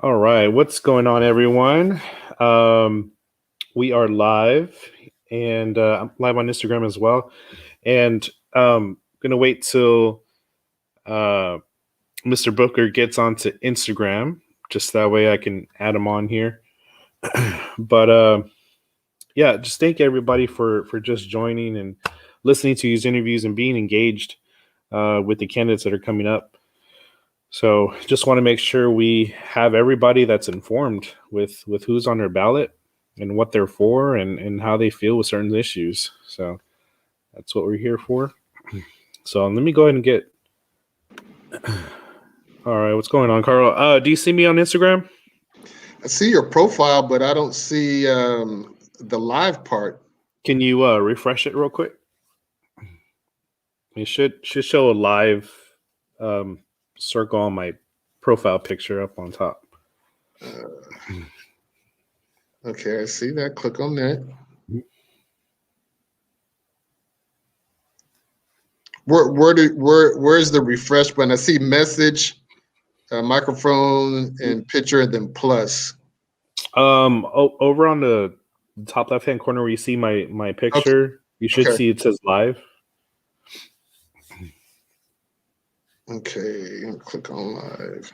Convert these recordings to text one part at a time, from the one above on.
All right, what's going on, everyone? We are live, and I'm live on Instagram as well. And gonna wait till uh, Mr. Booker gets onto Instagram, just that way I can add him on here. But yeah, just thank everybody for just joining and listening to these interviews and being engaged with the candidates that are coming up. So just want to make sure we have everybody that's informed with who's on their ballot and what they're for and how they feel with certain issues. So that's what we're here for. So let me go ahead and get. All right, what's going on, Carl? Do you see me on Instagram? I see your profile, but I don't see the live part. Can you refresh it real quick? It should show a live circle on my profile picture up on top. Okay, I see that. Click on that. Where's the refresh button? I see message, microphone, and picture, and then plus. Over on the top left hand corner where you see my picture, okay. You should see it says live. Okay, click on live.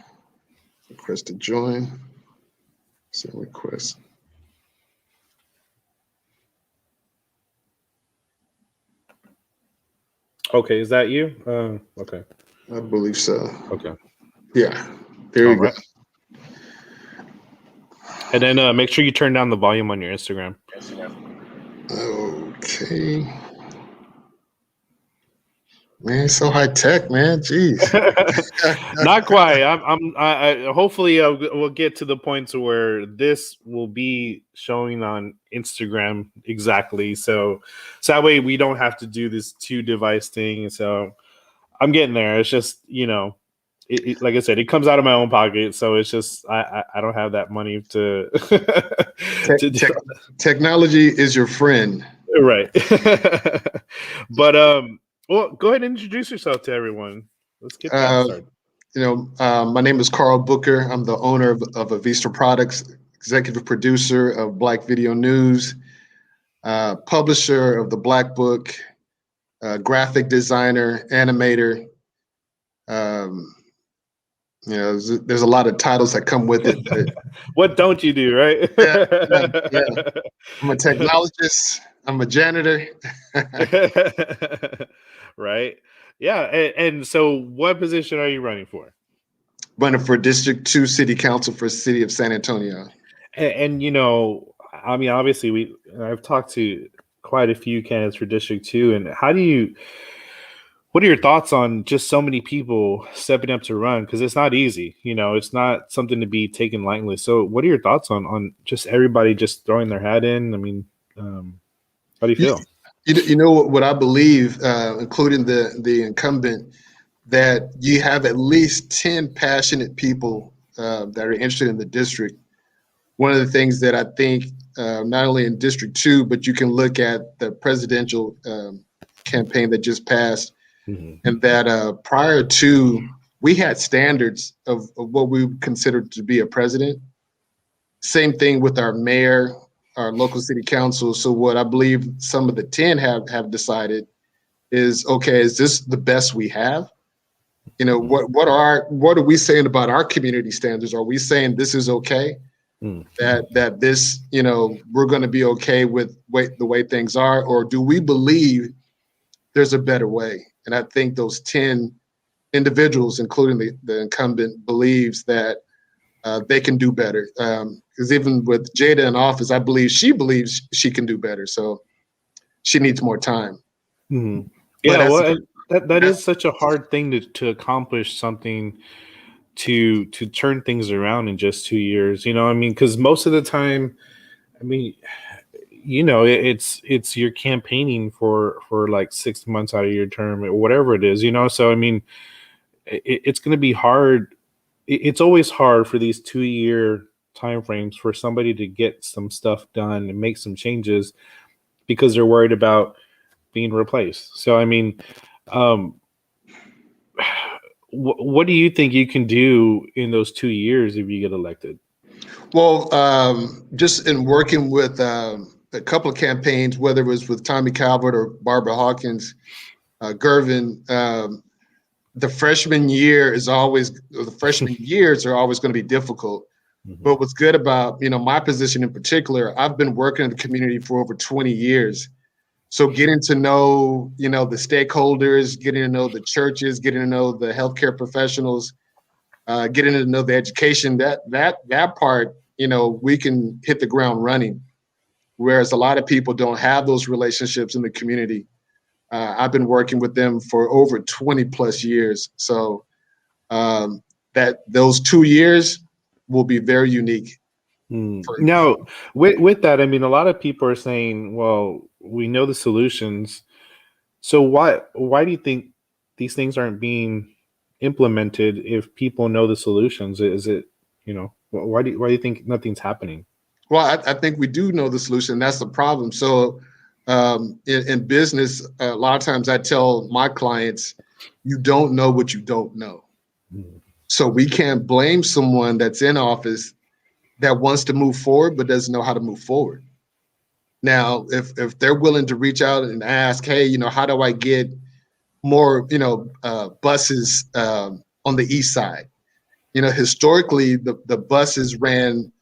Request to join. Send request. Okay, is that you? Okay. I believe so. Okay. Yeah, there you go. And then make sure you turn down the volume on your Instagram. Okay. Man, it's so high tech, man. Jeez. Not quite. I hopefully we'll get to the point to where this will be showing on Instagram exactly. So that way we don't have to do this 2-device thing. So I'm getting there. It's just, like I said, it comes out of my own pocket. So it's just I don't have that money to. Technology is your friend. Right. But well, go ahead and introduce yourself to everyone. Let's get that started. My name is Carl Booker. I'm the owner of Avista Products, executive producer of Black Video News, publisher of the Black Book, graphic designer, animator. There's a lot of titles that come with it. But what don't you do, right? Yeah. I'm a technologist. I'm a janitor. Right. Yeah. And so what position are you running for? Running for District 2 City Council for the city of San Antonio. And I mean, obviously I've talked to quite a few candidates for District 2. And what are your thoughts on just so many people stepping up to run? Because it's not easy. It's not something to be taken lightly. So what are your thoughts on just everybody just throwing their hat in? I mean, how do you feel? You know what I believe, including the incumbent, that you have at least 10 passionate people that are interested in the district. One of the things that I think, not only in District 2, but you can look at the presidential campaign that just passed, and that prior to, we had standards of what we considered to be a president. Same thing with our mayor, our local city council. So what I believe some of the 10 have decided is, okay, is this the best we have? What are we saying about our community standards? Are we saying this is okay? That this, we're going to be okay with the way things are, or do we believe there's a better way? And I think those 10 individuals, including the incumbent, believes that they can do better. Because even with Jada in office, I believe she believes she can do better. So she needs more time. Mm-hmm. Yeah, well, that is such a hard thing to accomplish something to turn things around in just 2 years. I mean, because most of the time, I mean, it's you're campaigning for like 6 months out of your term or whatever it is. So I mean, it's going to be hard. It's always hard for these 2-year timeframes for somebody to get some stuff done and make some changes because they're worried about being replaced. So I mean, what do you think you can do in those 2 years if you get elected? Well, just in working with a couple of campaigns, whether it was with Tommy Calvert or Barbara Hawkins, Gervin, the freshman years are always going to be difficult. Mhm. But what's good about, my position in particular, I've been working in the community for over 20 years. So getting to know, the stakeholders, getting to know the churches, getting to know the healthcare professionals, getting to know the education, that part, we can hit the ground running. Whereas a lot of people don't have those relationships in the community. I've been working with them for over 20 plus years. So that those 2 years will be very unique. Now, with that, I mean, a lot of people are saying, "Well, we know the solutions, so why do you think these things aren't being implemented if people know the solutions? Is it, why do you think nothing's happening?" Well, I think we do know the solution. That's the problem. So in business, a lot of times I tell my clients, you don't know what you don't know. Mm. So we can't blame someone that's in office that wants to move forward but doesn't know how to move forward. Now, if they're willing to reach out and ask, hey, how do I get more, buses on the east side? Historically, the buses ran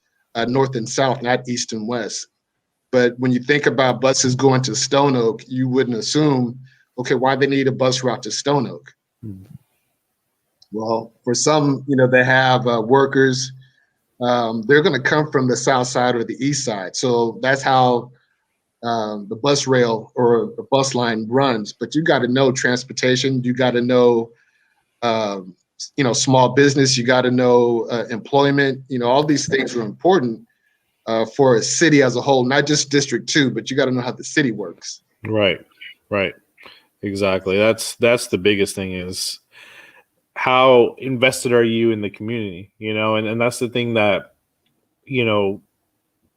north and south, not east and west. But when you think about buses going to Stone Oak, you wouldn't assume, okay, why they need a bus route to Stone Oak? Mm. Well, for some, they have workers. They're going to come from the south side or the east side. So that's how the bus rail or the bus line runs. But you got to know transportation. You got to know, small business. You got to know employment. All these things are important for a city as a whole, not just District 2, but you got to know how the city works. Right, right, exactly. That's the biggest thing is how invested are you in the community, and that's the thing that you know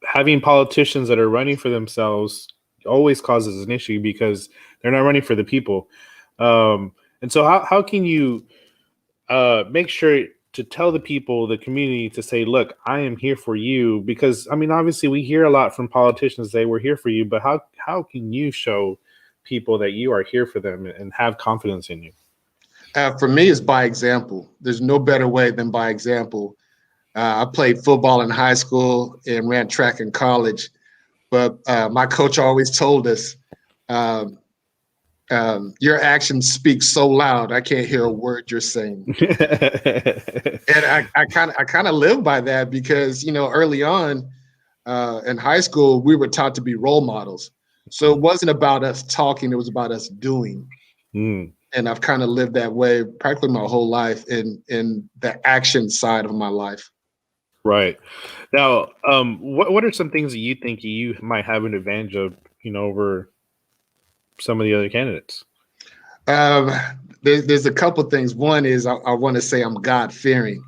having politicians that are running for themselves always causes an issue because they're not running for the people. And so how can you make sure to tell the people, the community, to say, look, I am here for you? Because I mean, obviously we hear a lot from politicians say we're here for you, but how can you show people that you are here for them and have confidence in you? For me, it's by example. There's no better way than by example. I played football in high school and ran track in college, but my coach always told us, um, "Your actions speak so loud, I can't hear a word you're saying." And I kind of live by that because early on in high school we were taught to be role models. So it wasn't about us talking; it was about us doing. Mm. And I've kind of lived that way practically my whole life in the action side of my life. Right. Now, what are some things that you think you might have an advantage of, over some of the other candidates? Um, there's a couple things. One is I want to say I'm God fearing.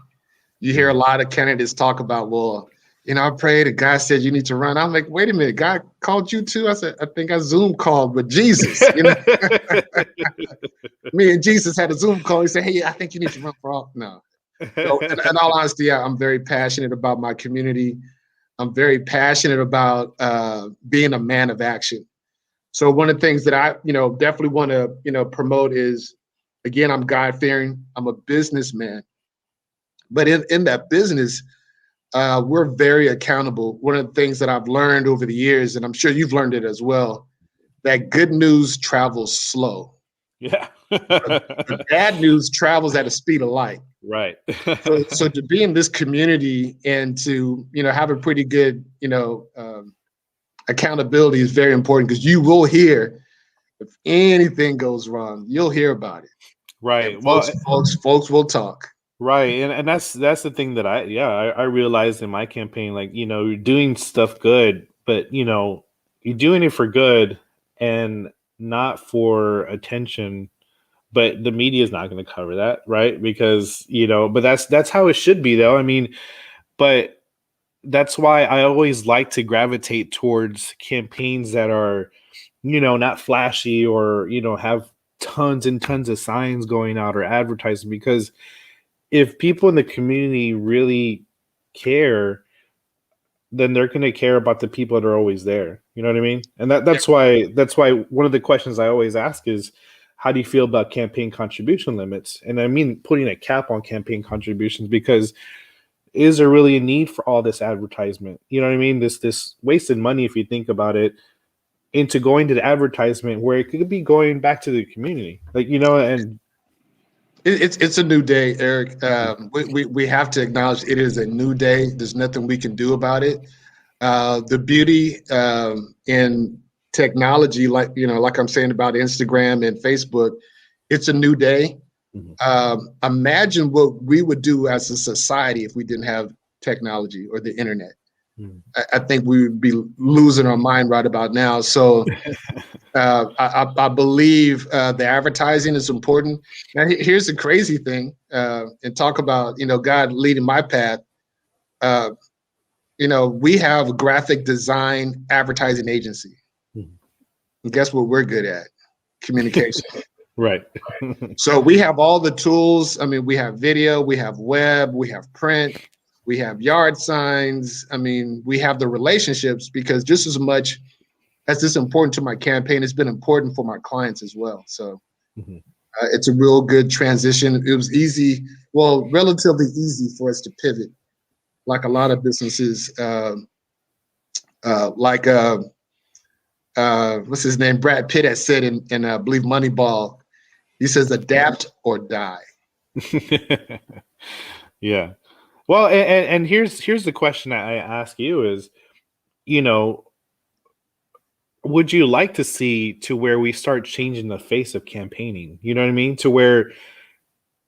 You hear a Mm. lot of candidates talk about, well, I prayed, and God said you need to run. I'm like, wait a minute, God called you too? I said, I think I Zoom called with Jesus. Me and Jesus had a Zoom call. He said, hey, I think you need to run for all. No. So in all honesty, I'm very passionate about my community. I'm very passionate about being a man of action. So one of the things that I, definitely want to, promote is, again, I'm God fearing. I'm a businessman, but in that business, we're very accountable. One of the things that I've learned over the years, and I'm sure you've learned it as well, that good news travels slow. Yeah. The bad news travels at the speed of light. Right. So to be in this community and to have a pretty good accountability is very important because you will hear if anything goes wrong, you'll hear about it, and Right. folks, Well, folks, folks will talk. right. And that's the thing that I realized in my campaign, like, you're doing stuff good, but you're doing it for good and not for attention. But the media is not going to cover that, right? Because, but that's how it should be though. I mean, but that's why I always like to gravitate towards campaigns that are, not flashy or, have tons and tons of signs going out or advertising, because if people in the community really care, then they're going to care about the people that are always there. You know what I mean? And that's why one of the questions I always ask is, how do you feel about campaign contribution limits? And I mean putting a cap on campaign contributions, because is there really a need for all this advertisement? You know what I mean? This wasted money, if you think about it, into going to the advertisement where it could be going back to the community, like, you know. And It's a new day, Eric. We have to acknowledge it is a new day. There's nothing we can do about it. The beauty in technology, like I'm saying about Instagram and Facebook, it's a new day. Imagine what we would do as a society if we didn't have technology or the internet. I think we would be losing our mind right about now. So I believe the advertising is important. Now, here's the crazy thing, and talk about, God leading my path. We have a graphic design advertising agency. And guess what we're good at? Communication. Right. So we have all the tools. I mean, we have video, we have web, we have print, we have yard signs. I mean, we have the relationships, because just as much as it's important to my campaign, it's been important for my clients as well. So it's a real good transition. It was easy, well, relatively easy for us to pivot, like a lot of businesses, like what's his name? Brad Pitt has said in I believe Moneyball. He says, adapt or die. Yeah. Well, and here's the question I ask you is, would you like to see to where we start changing the face of campaigning? You know what I mean? To where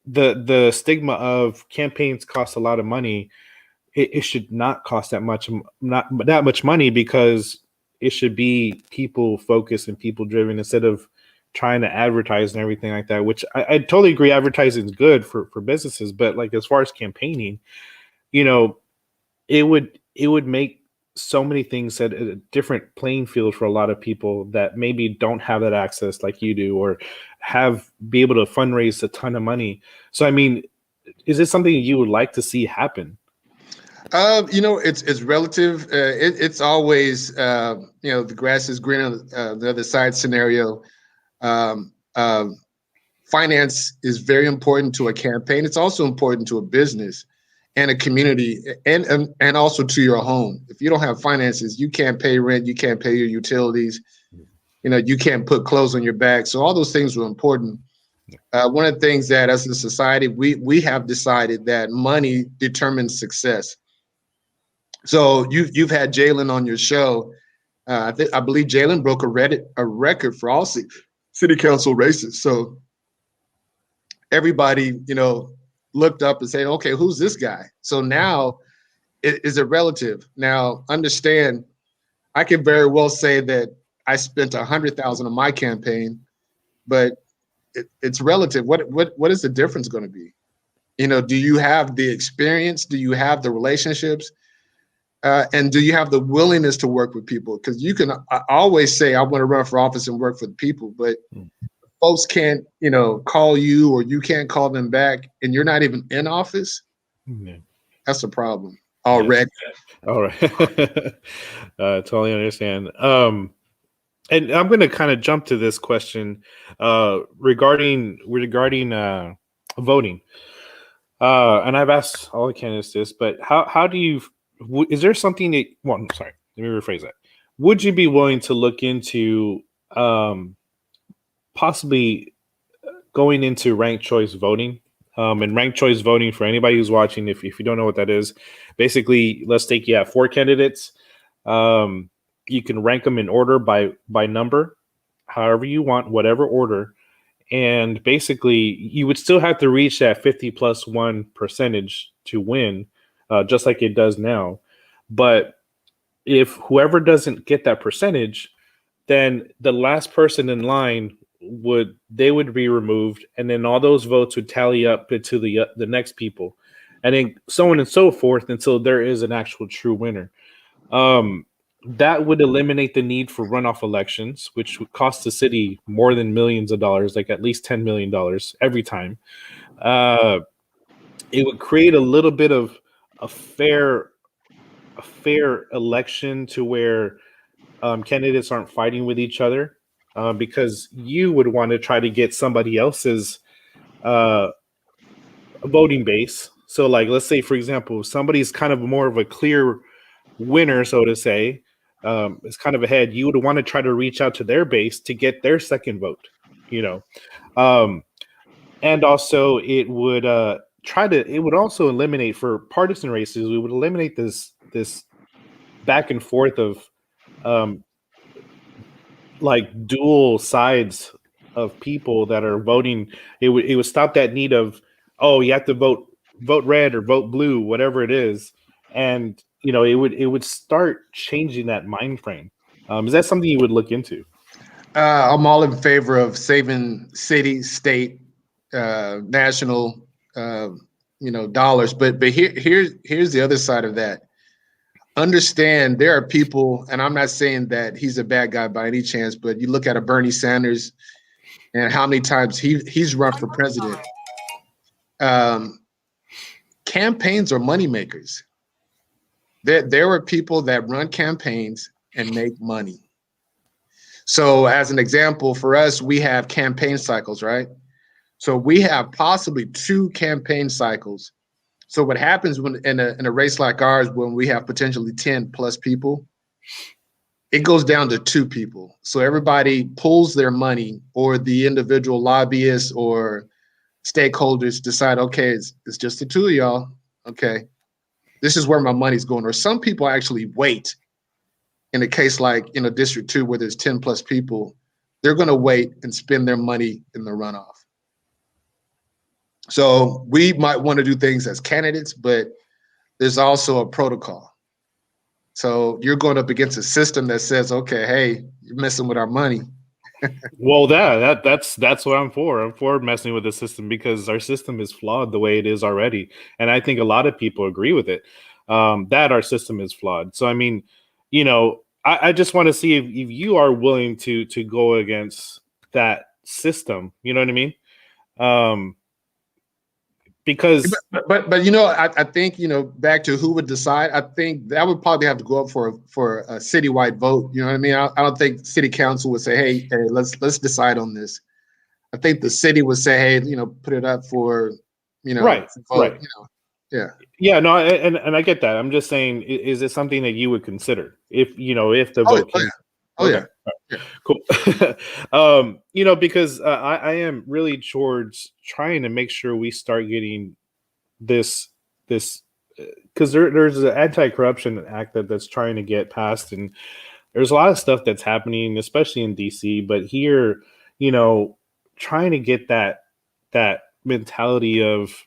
the stigma of campaigns cost a lot of money, it should not cost that much, not that much money, because it should be people focused and people driven, instead of trying to advertise and everything like that, which I totally agree advertising is good for businesses, but like as far as campaigning, it would make so many things at a different playing field for a lot of people that maybe don't have that access like you do, or be able to fundraise a ton of money. So I mean, is this something you would like to see happen? It's relative. It's always the grass is green on the other side scenario. Um, Finance is very important to a campaign. It's also important to a business and a community, and also to your home. If you don't have finances, you can't pay rent, you can't pay your utilities, you can't put clothes on your back. So all those things are important. One of the things that as a society, we have decided that money determines success. So you've had Jalen on your show. I believe Jalen broke a record for all city council races. So everybody, looked up and said, okay, who's this guy? So now is it relative? Now understand, I can very well say that I spent $100,000 on my campaign, but it's relative. What is the difference going to be? Do you have the experience? Do you have the relationships? And do you have the willingness to work with people? Because I always say I want to run for office and work for the people, but folks can't, call you, or you can't call them back, and you're not even in office. That's a problem already. Yes. All right. Totally understand. And I'm going to kind of jump to this question regarding voting. And I've asked all the candidates this, but how do you? Is there something that? Well, sorry, let me rephrase that. Would you be willing to look into possibly going into ranked choice voting? And ranked choice voting, for anybody who's watching, if you don't know what that is, basically, let's take you have 4 candidates. You can rank them in order by number, however you want, whatever order. And basically, you would still have to reach that 50+1 percentage to win, just like it does now. But if whoever doesn't get that percentage, then the last person in line would be removed, and then all those votes would tally up to the next people, and then so on and so forth until there is an actual true winner. that would eliminate the need for runoff elections, which would cost the city more than millions of dollars, like at least $10 million every time. Uh, it would create a little bit of a fair a fair election to where candidates aren't fighting with each other, because you would want to try to get somebody else's uh, voting base. So, like, let's say, for example, somebody's kind of more of a clear winner, so to say, is kind of ahead. You would want to try to reach out to their base to get their second vote, you know. Um, and also, it would also eliminate for partisan races. We would eliminate this back and forth of um, like dual sides of people that are voting. It would stop that need of, oh, you have to vote red or vote blue, whatever it is. And it would start changing that mind frame. Is that something you would look into? I'm all in favor of saving city, state, national, dollars. But here's the other side of that. Understand there are people, and I'm not saying that he's a bad guy by any chance, but you look at a Bernie Sanders and how many times he's run for president. Um, Campaigns are moneymakers. There are people that run campaigns and make money. So, as an example, for us, we have campaign cycles, right? So we have possibly 2 campaign cycles. So what happens when in a race like ours, when we have potentially 10 plus people, it goes down to 2 people. So everybody pulls their money, or the individual lobbyists or stakeholders decide, okay, it's just the 2 of y'all. Okay, this is where my money's going. Or some people actually wait. In a case like District 2, where there's 10 plus people, they're going to wait and spend their money in the runoff. So we might want to do things as candidates, but there's also a protocol. So you're going up against a system that says, okay, hey, you're messing with our money. Well, that's what I'm for. I'm for messing with the system because our system is flawed the way it is already, and I think a lot of people agree with it. That our system is flawed. So I mean, I just want to see if you are willing to go against that system. You know what I mean? Um, because But I think back to who would decide. I think that would probably have to go up for a citywide vote. You know what I mean? I don't think city council would say, hey, let's decide on this. I think the city would say, hey, put it up for right, vote. right. Yeah. Yeah, no, and I get that. I'm just saying, is it something that you would consider if the Oh, vote oh came? yeah. Oh Okay, yeah. Yeah. cool. Because I am really towards trying to make sure we start getting this because there's an anti-corruption act that's trying to get passed, and there's a lot of stuff that's happening, especially in DC. But here, you know, trying to get that mentality of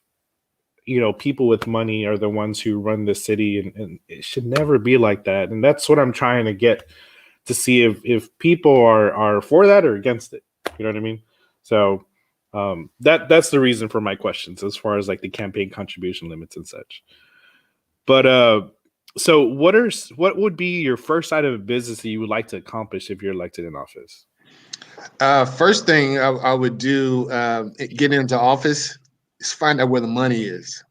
people with money are the ones who run the city, and it should never be like that. And that's what I'm trying to get to see if people are for that or against it. You know what I mean? So that's the reason for my questions as far as like the campaign contribution limits and such. But so what would be your first item of business that you would like to accomplish if you're elected in office? First thing I would do, get into office, is find out where the money is.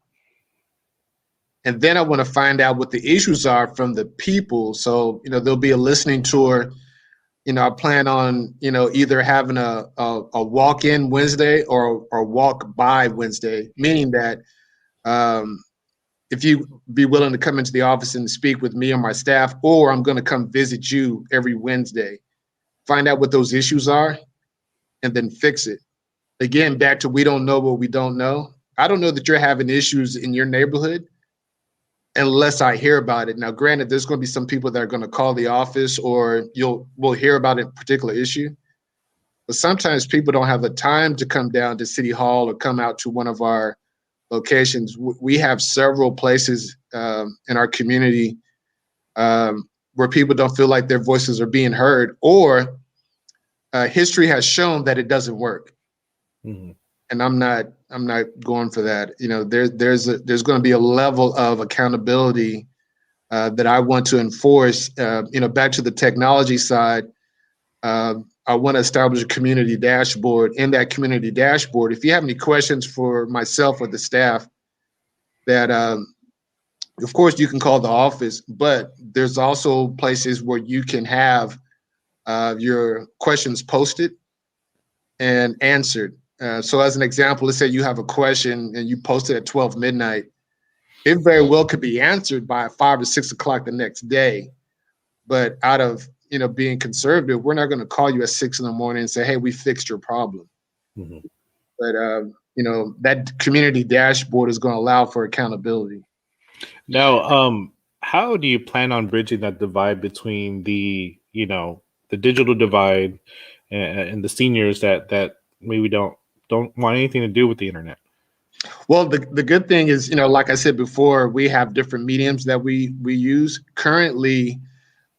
And then I want to find out what the issues are from the people. So, there'll be a listening tour. I plan on, either having a walk-in Wednesday or walk-by Wednesday, meaning that if you be willing to come into the office and speak with me or my staff, or I'm going to come visit you every Wednesday, find out what those issues are, and then fix it. Again, back to we don't know what we don't know. I don't know that you're having issues in your neighborhood unless I hear about it. Now, granted, there's going to be some people that are going to call the office, or we'll hear about a particular issue. But sometimes people don't have the time to come down to City Hall or come out to one of our locations. We have several places in our community where people don't feel like their voices are being heard, or history has shown that it doesn't work. Mm-hmm. And I'm not going for that. There's going to be a level of accountability that I want to enforce. Back to the technology side, I want to establish a community dashboard. In that community dashboard, if you have any questions for myself or the staff, that of course you can call the office, but there's also places where you can have your questions posted and answered. So as an example, let's say you have a question and you post it at 12 midnight. It very well could be answered by 5 or 6 o'clock the next day. But out of being conservative, we're not going to call you at 6 in the morning and say, "Hey, we fixed your problem." Mhm. But that community dashboard is going to allow for accountability. Now, how do you plan on bridging that divide between the digital divide and the seniors that maybe don't want anything to do with the internet? Well, the good thing is, like I said before, we have different mediums that we use. Currently,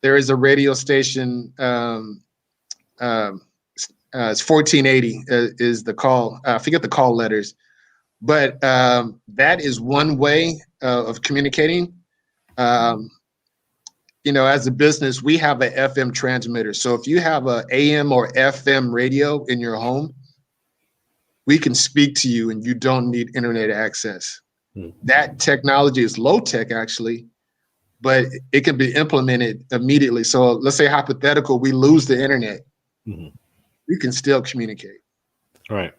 there is a radio station. It's 1480 is the call. I forget the call letters, but that is one way of communicating. Um, as a business, we have an FM transmitter. So if you have a AM or FM radio in your home, we can speak to you and you don't need internet access. Hmm. That technology is low tech actually, but it can be implemented immediately. So let's say hypothetical, we lose the internet, Mhm. we can still communicate. Right.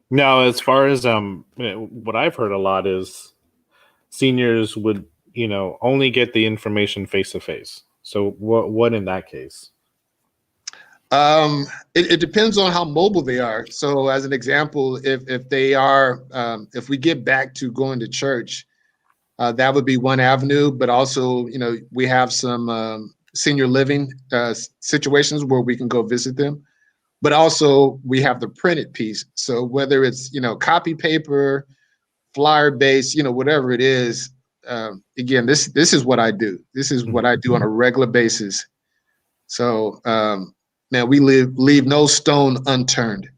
Now, as far as what I've heard a lot is seniors would only get the information face to face. So what in that case? Um, it depends on how mobile they are. So, as an example, if they are, if we get back to going to church, that would be one avenue. But also, we have some senior living situations where we can go visit them. But also, we have the printed piece. So whether it's copy paper, flyer based, whatever it is. Again, this is what I do. This is what I do on a regular basis. So, man, we leave no stone unturned.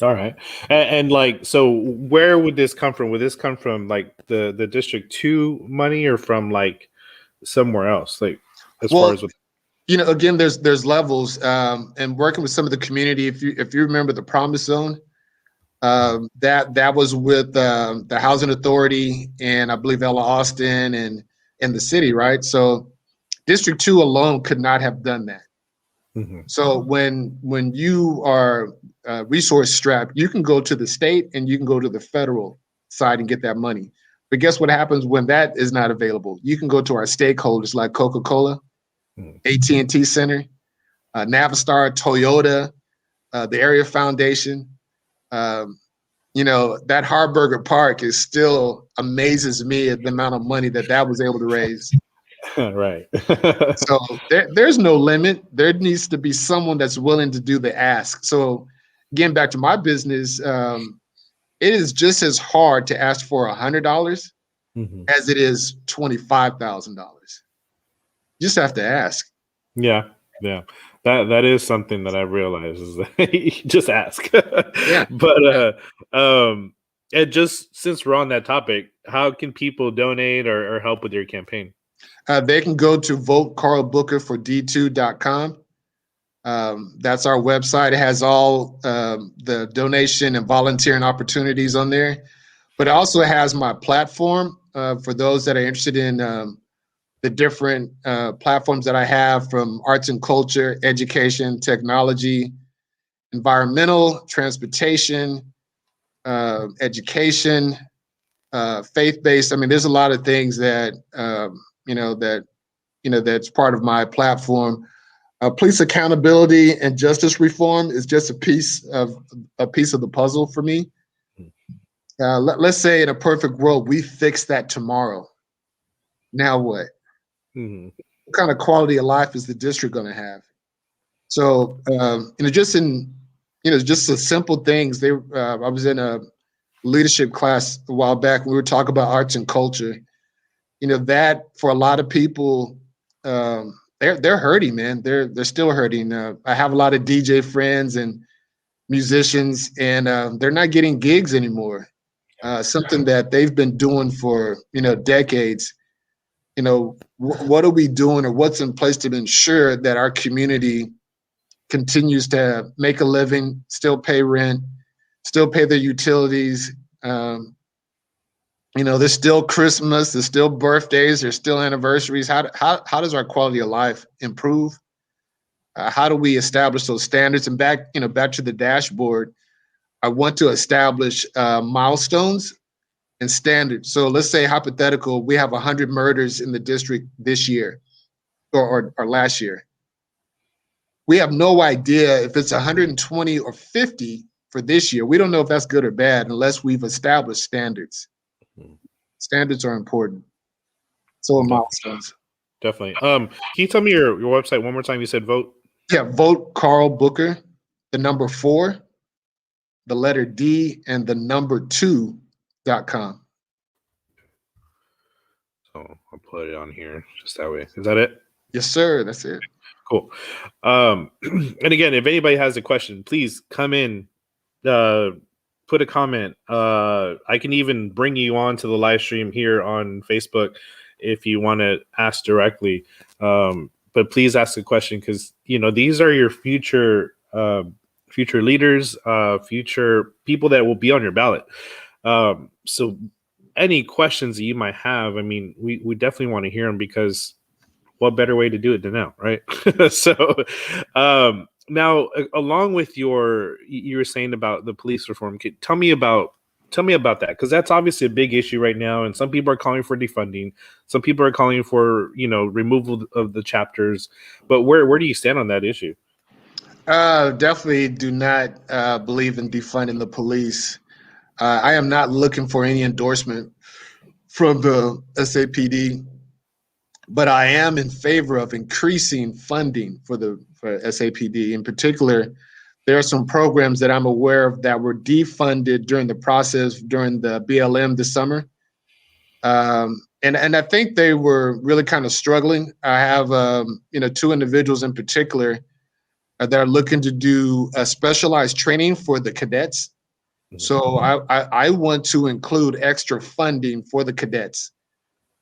All right. And like, so where would this come from? Would this come from like the District 2 money or from like somewhere else? Like as far Well, as what again, there's levels, and working with some of the community. If you remember the Promise Zone, that was with the Housing Authority and I believe Ella Austin and the city, right? So District 2 alone could not have done that. Mhm. So when you are resource strapped, you can go to the state and you can go to the federal side and get that money. But guess what happens when that is not available? You can go to our stakeholders like Coca-Cola, Mhm. AT&T Center, Navistar, Toyota, the Area Foundation. Um, that Harburger Park is still amazes me at the amount of money that was able to raise. Right. So there's no limit. There needs to be someone that's willing to do the ask. So getting back to my business, it is just as hard to ask for $100 Mhm. as it is $25,000. You just have to ask. Yeah. Yeah. That is something that I realized is that you just ask. Yeah. But and just since we're on that topic, how can people donate or help with your campaign? They can go to votecarlbookerford2.com. That's our website. It has all the donation and volunteering opportunities on there, but it also has my platform for those that are interested in the different platforms that I have from arts and culture, education, technology, environmental, transportation, education, faith-based. I mean, there's a lot of things that that's part of my platform. Police accountability and justice reform is just a piece of the puzzle for me. Let's say in a perfect world, we fix that tomorrow. Now what? Mhm. What kind of quality of life is the district going to have? So, just the simple things. I was in a leadership class a while back. We were talking about arts and culture. That for a lot of people, they're hurting, man. They're still hurting. I have a lot of DJ friends and musicians, and they're not getting gigs anymore. Something that they've been doing for decades. what are we doing or what's in place to ensure that our community continues to make a living, still pay rent, still pay their utilities. There's still Christmas, there's still birthdays, there's still anniversaries. How does our quality of life improve? How do we establish those standards? And back to the dashboard, I want to establish milestones and standards. So let's say hypothetical, we have 100 murders in the district this year or last year. We have no idea if it's 120 or 50 for this year. We don't know if that's good or bad unless we've established standards. Standards are important. So are milestones. Definitely. Can you tell me your website one more time? You said vote. Yeah, vote Carl Booker, the number 4, the letter D, and the number 2.com. So I'll put it on here just that way. Is that it? Yes, sir. That's it. Cool. And again, if anybody has a question, please come in, put a comment. I can even bring you on to the live stream here on Facebook if you want to ask directly. But please ask a question because these are your future leaders, future people that will be on your ballot. So any questions that you might have, I mean, we definitely want to hear them because what better way to do it than now, right? So now, along with you were saying about the police reform. Tell me about that because that's obviously a big issue right now, and some people are calling for defunding. Some people are calling for removal of the chapters. But where do you stand on that issue? Definitely do not believe in defunding the police. I am not looking for any endorsement from the SAPD, but I am in favor of increasing funding for SAPD. In particular, there are some programs that I'm aware of that were defunded during the process during the BLM this summer. And I think they were really kind of struggling. I have, 2 individuals in particular that are looking to do a specialized training for the cadets. So I want to include extra funding for the cadets.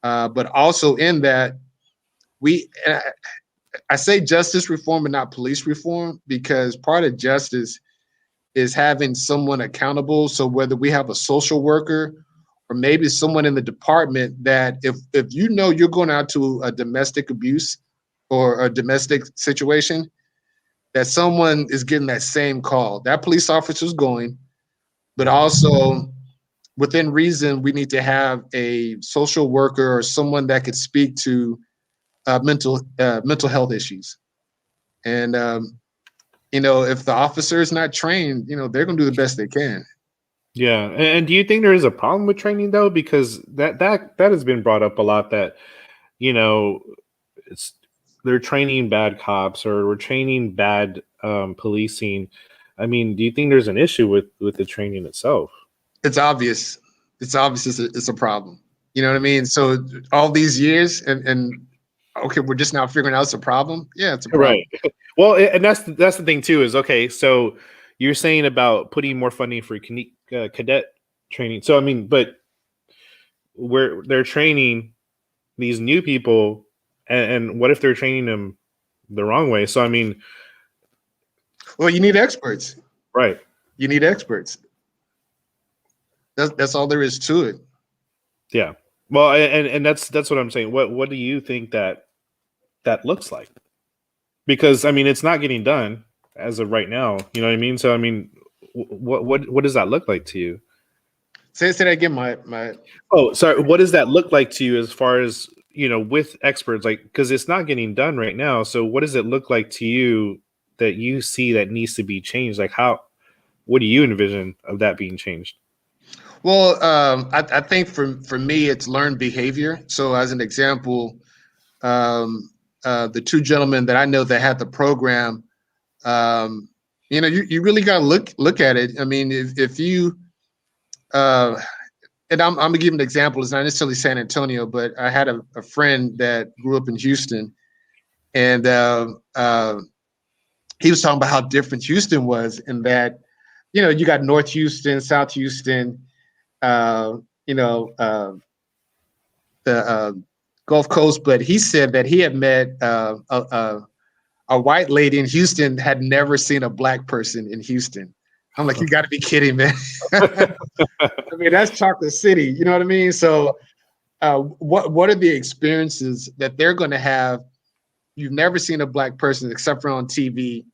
But also in that, I say justice reform and not police reform because part of justice is having someone accountable. So whether we have a social worker or maybe someone in the department that if you're going out to a domestic abuse or a domestic situation, that someone is getting that same call. That police officer is going, but also within reason, we need to have a social worker or someone that could speak to mental health issues. And if the officer is not trained, they're going to do the best they can. Yeah, and do you think there is a problem with training though? Because that has been brought up a lot. That they're training bad cops or we're training bad policing. I mean, do you think there's an issue with the training itself? It's obvious. It's obvious it's a problem. You know what I mean? So all these years and okay, we're just now figuring out it's a problem. Yeah, it's a problem. Right. Well, and that's the thing too is okay. So you're saying about putting more funding for cadet training. So I mean, but where they're training these new people, and what if they're training them the wrong way? So I mean, well, you need experts, right? You need experts. That's all there is to it. Yeah. Well, and that's what I'm saying. What do you think that looks like? Because I mean, it's not getting done as of right now. You know what I mean? So I mean, what does that look like to you? Say that again. My. Oh, sorry. What does that look like to you as far as with experts? Like, because it's not getting done right now. So what does it look like to you that you see that needs to be changed? Like, what do you envision of that being changed? Well, I think for me, it's learned behavior. So as an example, the 2 gentlemen that I know that had the program, you really got to look at it. I mean, if you, and I'm gonna give an example. It's not necessarily San Antonio, but I had a friend that grew up in Houston, and he was talking about how different Houston was, in that, you got North Houston, South Houston, the Gulf Coast, but he said that he had met a white lady in Houston, had never seen a black person in Houston. I'm like, you got to be kidding, man. I mean, that's Chocolate City. You know what I mean? So, what are the experiences that they're going to have? You've never seen a black person except for on TV,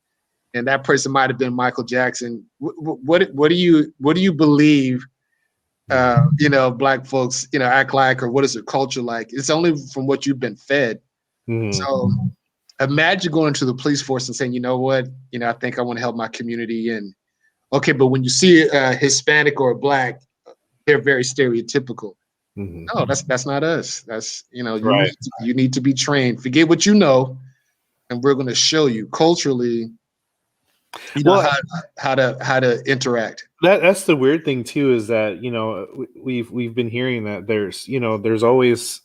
and that person might have been Michael Jackson. What do you believe? Black folks, act like, or what is their culture like? It's only from what you've been fed. Mhm. So imagine going to the police force and saying, you know what, I think I want to help my community. And okay, but when you see a Hispanic or a black, they're very stereotypical. Mhm. No, that's not us. That's Right. you need to be trained. Forget what you know, and we're going to show you culturally, Well, how to interact. that's the weird thing too, is that we've been hearing that there's always,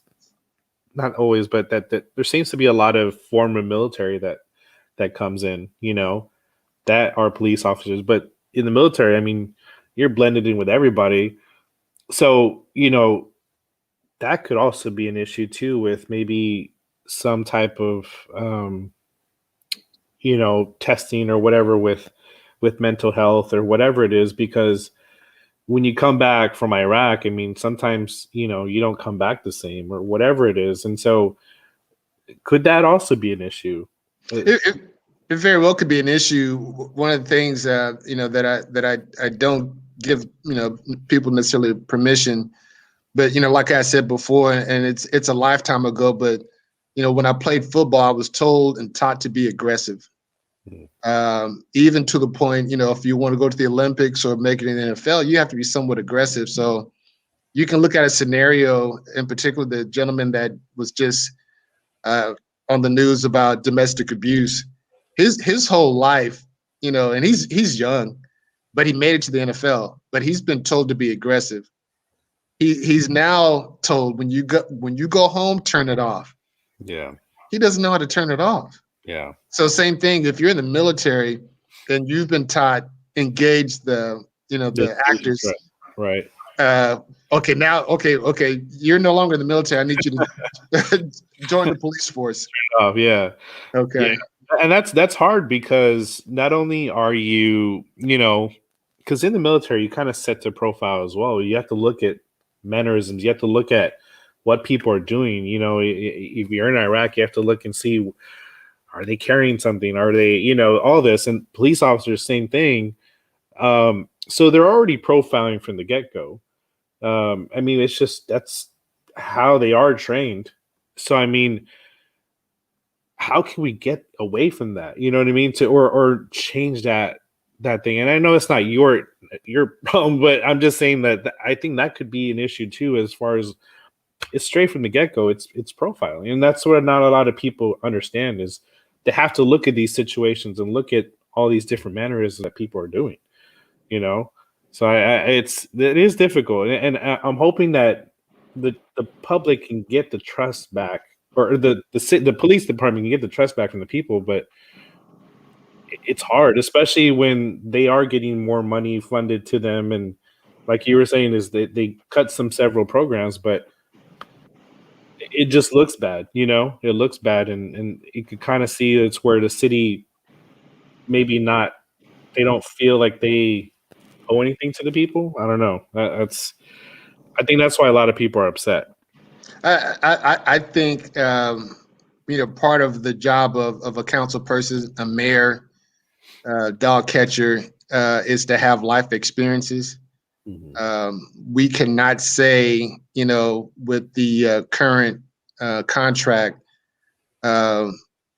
not always, but that there seems to be a lot of former military that comes in, that are police officers. But in the military, I mean, you're blended in with everybody. So, that could also be an issue too, with maybe some type of testing or whatever, with mental health or whatever it is, because when you come back from Iraq, I mean, sometimes, you don't come back the same or whatever it is. And so could that also be an issue? It very well could be an issue. One of the things that I don't give people necessarily permission, but like I said before, and it's a lifetime ago, but when I played football, I was told and taught to be aggressive. Mhm. Even to the point, if you want to go to the Olympics or make it in the NFL, you have to be somewhat aggressive. So you can look at a scenario, in particular, the gentleman that was just uh, on the news about domestic abuse. His whole life, and he's young, but he made it to the NFL. But he's been told to be aggressive. He's now told, when you go home, turn it off. Yeah. He doesn't know how to turn it off. Yeah. So same thing. If you're in the military and you've been taught, engage The the stage is actors. right. Right. Okay, now, okay, you're no longer in the military. I need you to join the police force. Oh, yeah. Yeah. Okay. And that's hard, because not only are you, because in the military, you kind of set the profile as well. You have to look at mannerisms. You have to look at what people are doing. If you're in Iraq, you have to look and see, are they carrying something? Are they, all this? And police officers, same thing. So they're already profiling from the get go. I mean, it's just, that's how they are trained. So, I mean, how can we get away from that? You know what I mean? Or change that thing. And I know it's not your problem, but I'm just saying that I think that could be an issue too, as far as it's straight from the get go. It's profiling, and that's what not a lot of people understand, is they have to look at these situations and look at all these different mannerisms that people are doing. You know, so it is difficult, and I'm hoping that the public can get the trust back, or the police department can get the trust back from the people. But it's hard, especially when they are getting more money funded to them, and like you were saying, is they cut several programs, but it just looks bad. It looks bad, and you could kind of see it's where the city, maybe not, they don't feel like they owe anything to the people. I don't know. I think that's why a lot of people are upset. I think part of the job of a council person, a mayor, dog catcher, is to have life experiences. Mhm. We cannot say, with the current contract, uh,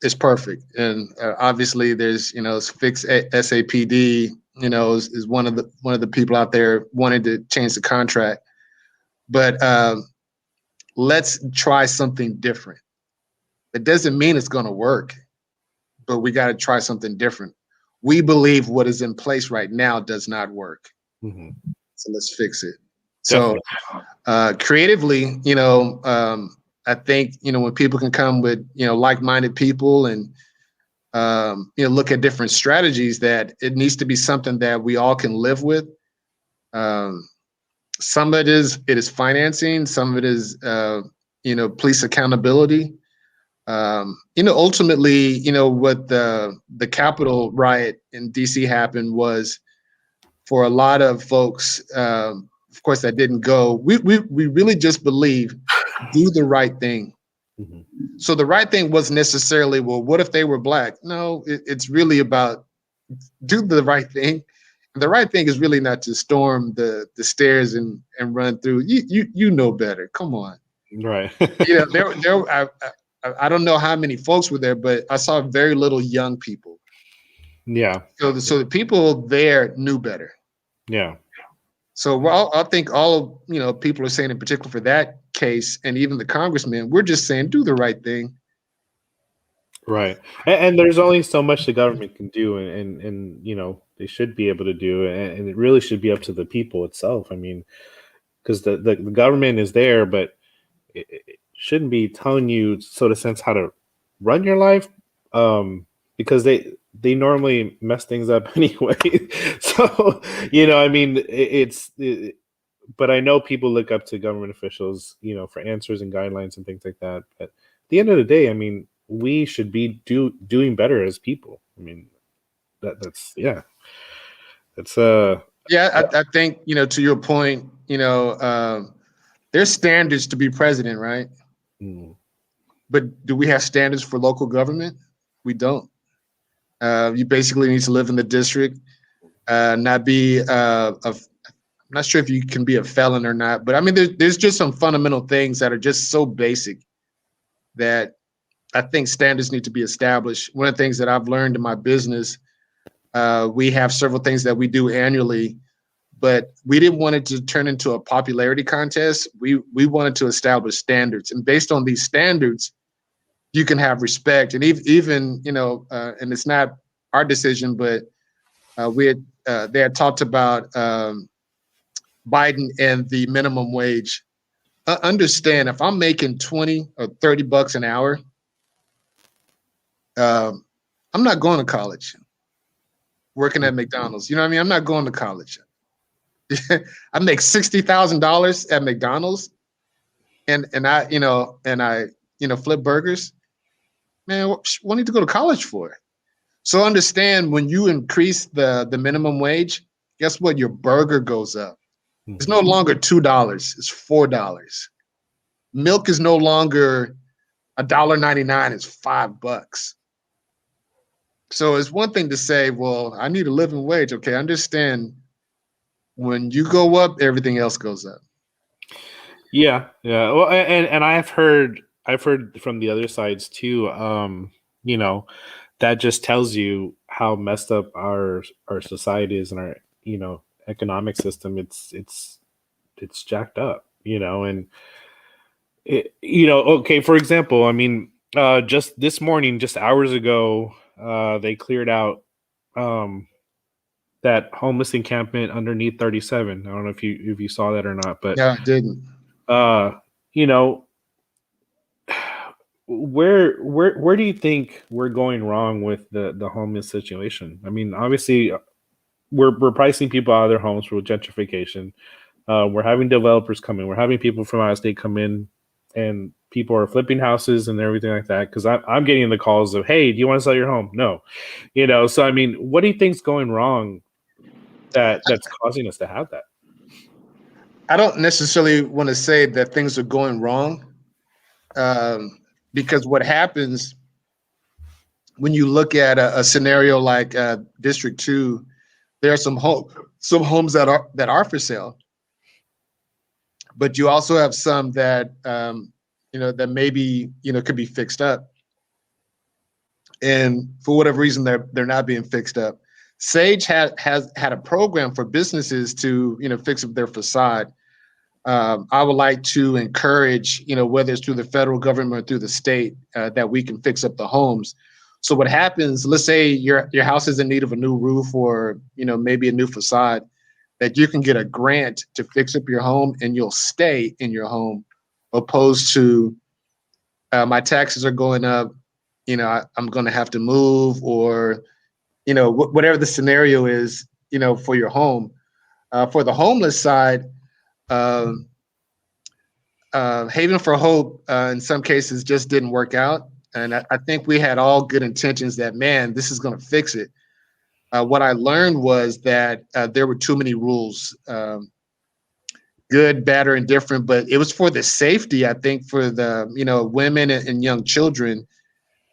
it's perfect. And obviously, there's, Fix SAPD, is one of the people out there wanting to change the contract. But let's try something different. It doesn't mean it's going to work, but we got to try something different. We believe what is in place right now does not work. Mhm. So let's fix it. So Definitely. creatively, I think, when people can come with, like-minded people, and, look at different strategies, that it needs to be something that we all can live with. Um, some of it is financing, some of it is police accountability. Ultimately, what the Capitol riot in DC happened was for a lot of folks, of course, that didn't go. We really just believe do the right thing. Mhm. So the right thing wasn't necessarily, well, what if they were black? No, it's really about do the right thing. And the right thing is really not to storm the stairs and run through. You know better. Come on. Right. There. I don't know how many folks were there, but I saw very little young people. Yeah. So the people there knew better. Yeah. So well, I think all of people are saying in particular for that case, and even the congressman, we're just saying do the right thing. Right. And there's only so much the government can do, and they should be able to do, and it really should be up to the people itself. I mean, because the government is there, but it shouldn't be telling you, sort of sense, how to run your life, because they normally mess things up anyway. So I mean, but I know people look up to government officials, for answers and guidelines and things like that. But at the end of the day, I mean, we should be doing better as people. I mean, that's yeah, that's Yeah, I think to your point, there's standards to be president, right? mm, But do we have standards for local government? We don't. You basically need to live in the district, not be I'm not sure if you can be a felon or not, but I mean, there's just some fundamental things that are just so basic that I think standards need to be established. One of the things that I've learned in my business, we have several things that we do annually, but we didn't want it to turn into a popularity contest. We wanted to establish standards, and based on these standards, you can have respect. And even and it's not our decision, but they had talked about Biden and the minimum wage. Understand, if I'm making 20 or 30 bucks an hour, um, I'm not going to college working at McDonald's. You know what I mean? I'm not going to college. I make $60,000 at McDonald's, and I flip burgers. Man, what need to go to college for? So understand, when you increase the minimum wage, guess what? Your burger goes up. It's no mhm. longer $2; it's $4. Milk is no longer $1.99; it's $5. So it's one thing to say, well, I need a living wage. Okay, understand, when you go up, everything else goes up. Yeah, yeah. Well, and I've heard from the other sides too. You know, that just tells you how messed up our society is, and our economic system. It's jacked up. And okay. For example, I mean, just this morning, just hours ago, they cleared out that homeless encampment underneath 37. I don't know if you saw that or not, but Yeah, I didn't. uh, you know where do you think we're going wrong with the homeless situation? I mean, obviously, we're pricing people out of their homes for gentrification. We're having developers come in. We're having people from out of state come in, and people are flipping houses and everything like that. Because I'm getting the calls of, "Hey, do you want to sell your home?" No, So I mean, what do you think's going wrong that's causing us to have that? I don't necessarily want to say that things are going wrong, um, because what happens when you look at a scenario like District 2, there are some homes that are for sale, but you also have some that that maybe could be fixed up, and for whatever reason they're not being fixed up. Sage has had a program for businesses to fix up their facade. I would like to encourage, whether it's through the federal government or through the state, that we can fix up the homes. So what happens? Let's say your house is in need of a new roof, or maybe a new facade. That you can get a grant to fix up your home, and you'll stay in your home, opposed to my taxes are going up. I'm going to have to move, or whatever the scenario is. For your home. For the homeless side. Um, Haven for Hope in some cases just didn't work out. And I think we had all good intentions that, man, this is going to fix it. What I learned was that there were too many rules, good, bad, or indifferent, but it was for the safety, I think, for the, women and young children,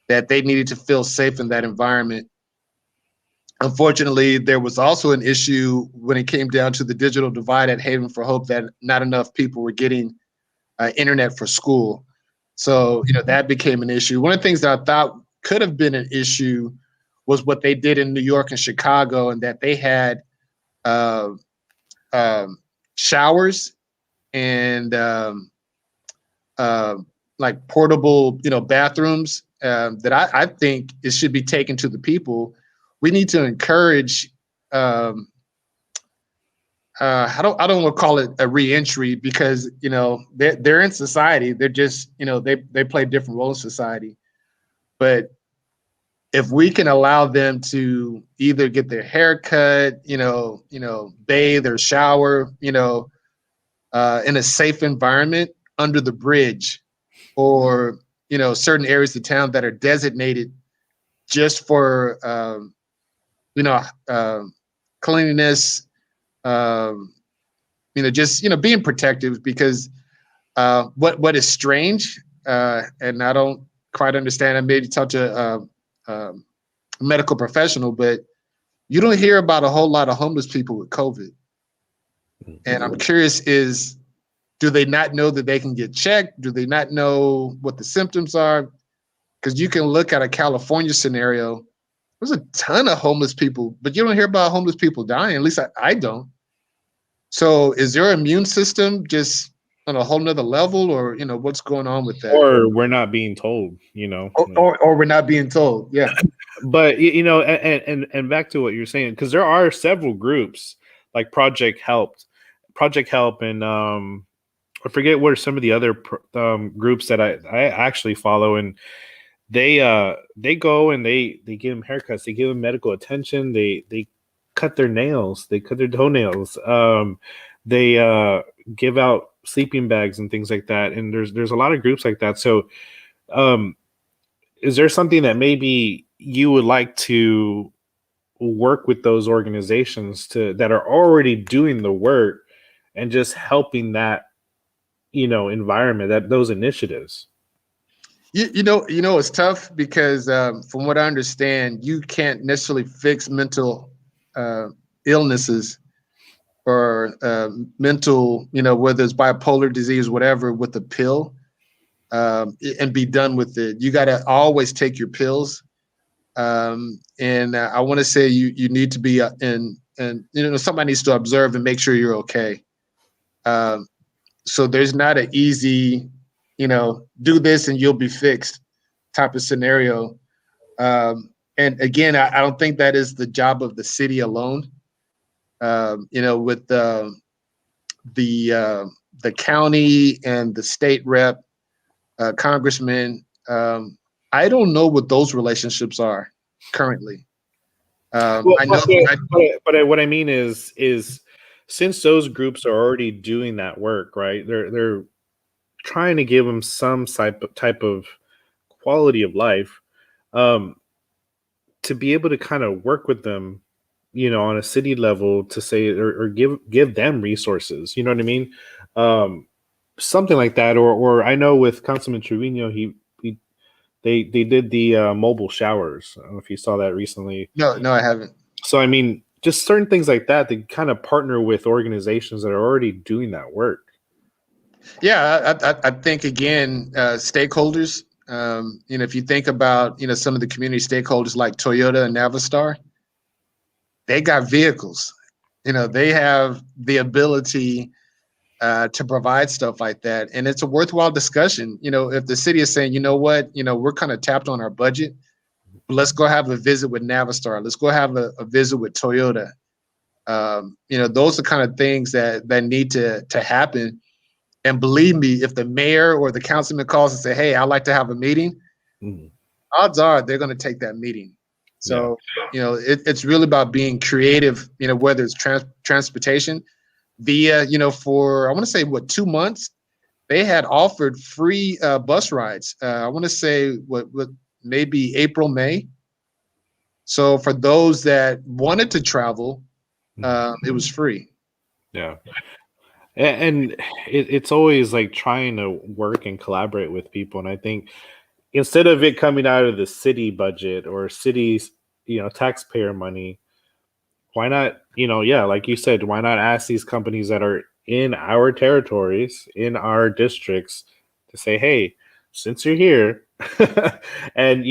that they needed to feel safe in that environment. Unfortunately, there was also an issue when it came down to the digital divide at Haven for Hope, that not enough people were getting internet for school. So, that became an issue. One of the things that I thought could have been an issue was what they did in New York and Chicago, and that they had uh, um, showers and uh, like portable, bathrooms, that I think it should be taken to the people. We need to encourage. I don't want to call it a reentry, because they're in society. They're just they play different roles in society. But if we can allow them to either get their hair cut, bathe or shower, in a safe environment under the bridge, or certain areas of town that are designated just for you know cleanliness, um, just being protective, because what is strange, and I don't quite understand. I maybe talk to a medical professional, but you don't hear about a whole lot of homeless people with COVID. And I'm curious, do they not know that they can get checked? Do they not know what the symptoms are? Because you can look at a California scenario. There's a ton of homeless people, but you don't hear about homeless people dying. At least I don't. So is their immune system just on a whole nother level, or what's going on with that? Or we're not being told, Or we're not being told. Yeah. But and back to what you're saying, because there are several groups like Project Help, and I forget what are some of the other groups that I actually follow, and they go and they give them haircuts, they give them medical attention, they cut their nails, they cut their toenails, they give out sleeping bags and things like that, and there's a lot of groups like that. So um is there something that maybe you would like to work with those organizations to that are already doing the work and just helping that environment, that those initiatives? It's tough, because from what I understand, you can't necessarily fix mental uh, illnesses, or mental, whether it's bipolar disease, whatever, with a pill, and be done with it. You got to always take your pills. And I want to say you need to be in, and somebody needs to observe and make sure you're okay. Um, so there's not an easy, do this and you'll be fixed type of scenario. And again, I don't think that is the job of the city alone. With the county and the state rep, congressman, I don't know what those relationships are currently. Well, I know. but what I mean is since those groups are already doing that work, right? They're trying to give them some type of quality of life. Um, to be able to kind of work with them, on a city level, to say, or give them resources. You know what I mean? Um, Something like that, or I know with Councilman Trevino, he they did the mobile showers. I don't know if you saw that recently. No, no, I haven't. So I mean, just certain things like that. They kind of partner with organizations that are already doing that work. Yeah, I think again, stakeholders. If you think about some of the community stakeholders like Toyota and Navistar, they got vehicles. They have the ability to provide stuff like that, and it's a worthwhile discussion. If the city is saying, you know what, we're kind of tapped on our budget, let's go have a visit with Navistar. Let's go have a visit with Toyota. Those are kind of things that need to happen. And believe me, if the mayor or the councilman calls and say, "Hey, I'd like to have a meeting," Mhm. odds are they're going to take that meeting. Yeah. So, it's really about being creative. Whether it's transportation via, for I want to say 2 months, they had offered free bus rides. I want to say what maybe April, May. So for those that wanted to travel, Mhm. it was free. Yeah. And it's always like trying to work and collaborate with people. And I think instead of it coming out of the city budget or city's, taxpayer money, why not, yeah, like you said, why not ask these companies that are in our territories, in our districts, to say, hey, since you're here, and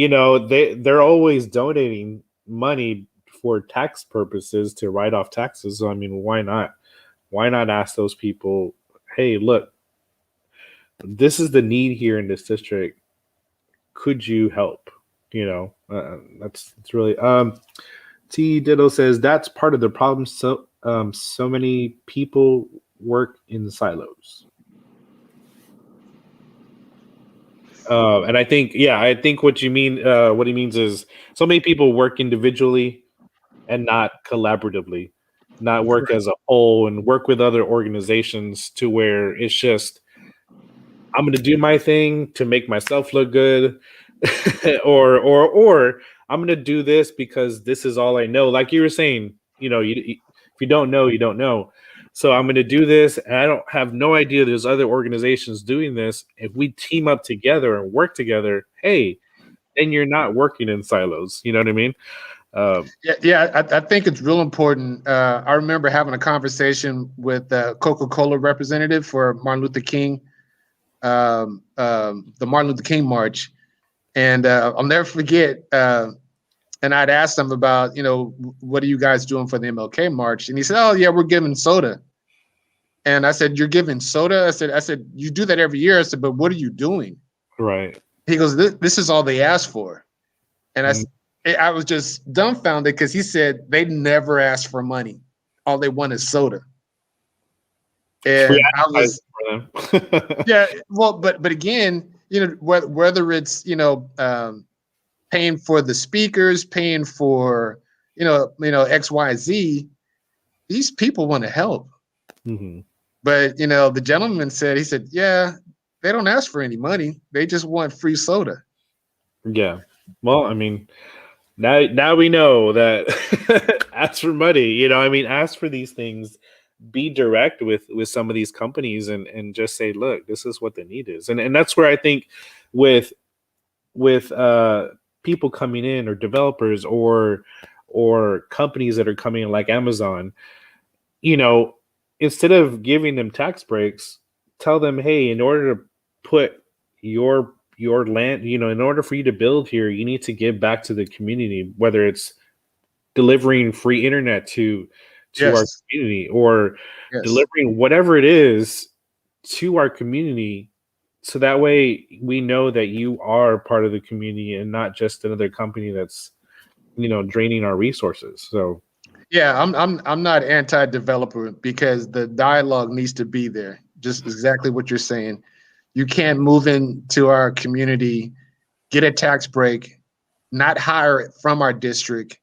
they're always donating money for tax purposes to write off taxes. So I mean, why not? Why not ask those people, hey, look, this is the need here in this district. Could you help? That's really T Diddle says that's part of the problem. So many people work in silos. And I think, yeah, I think what you mean, what he means is so many people work individually and not collaboratively, not work Right. as a whole and work with other organizations to where it's just I'm going to do my thing to make myself look good, or I'm going to do this because this is all I know. Like you were saying, if you don't know, you don't know. So I'm going to do this, and I don't have no idea there's other organizations doing this. If we team up together and work together, hey, then you're not working in silos. You know what I mean? Yeah, yeah. I think it's real important. I remember having a conversation with the Coca-Cola representative for Martin Luther King, the Martin Luther King March, and I'll never forget. And I'd asked him about, what are you guys doing for the MLK March? And he said, "Oh yeah, we're giving soda." And I said, "You're giving soda?" I said, "You do that every year." I said, "But what are you doing?" right. He goes, "This is all they asked for." And Mm. I was just dumbfounded because he said they never asked for money. All they want is soda. Free And I was, advertising for them. yeah, well, but again, whether it's, paying for the speakers, paying for, XYZ, these people want to help. hmm But, the gentleman said, he said, yeah, they don't ask for any money. They just want free soda. Yeah. Well, I mean, now we know that ask for money. I mean, ask for these things. Be direct with some of these companies and just say, look, this is what the need is, and that's where I think with with people coming in or developers or companies that are coming in like Amazon, you know, instead of giving them tax breaks, tell them, hey, in order to put your land, in order for you to build here, you need to give back to the community, whether it's delivering free internet to our Yes. community or Yes. delivering whatever it is to our community, so that way we know that you are part of the community and not just another company that's draining our resources. So Yeah, I'm not anti-developer because the dialogue needs to be there. Just exactly what you're saying. You can't move into our community, get a tax break, not hire it from our district,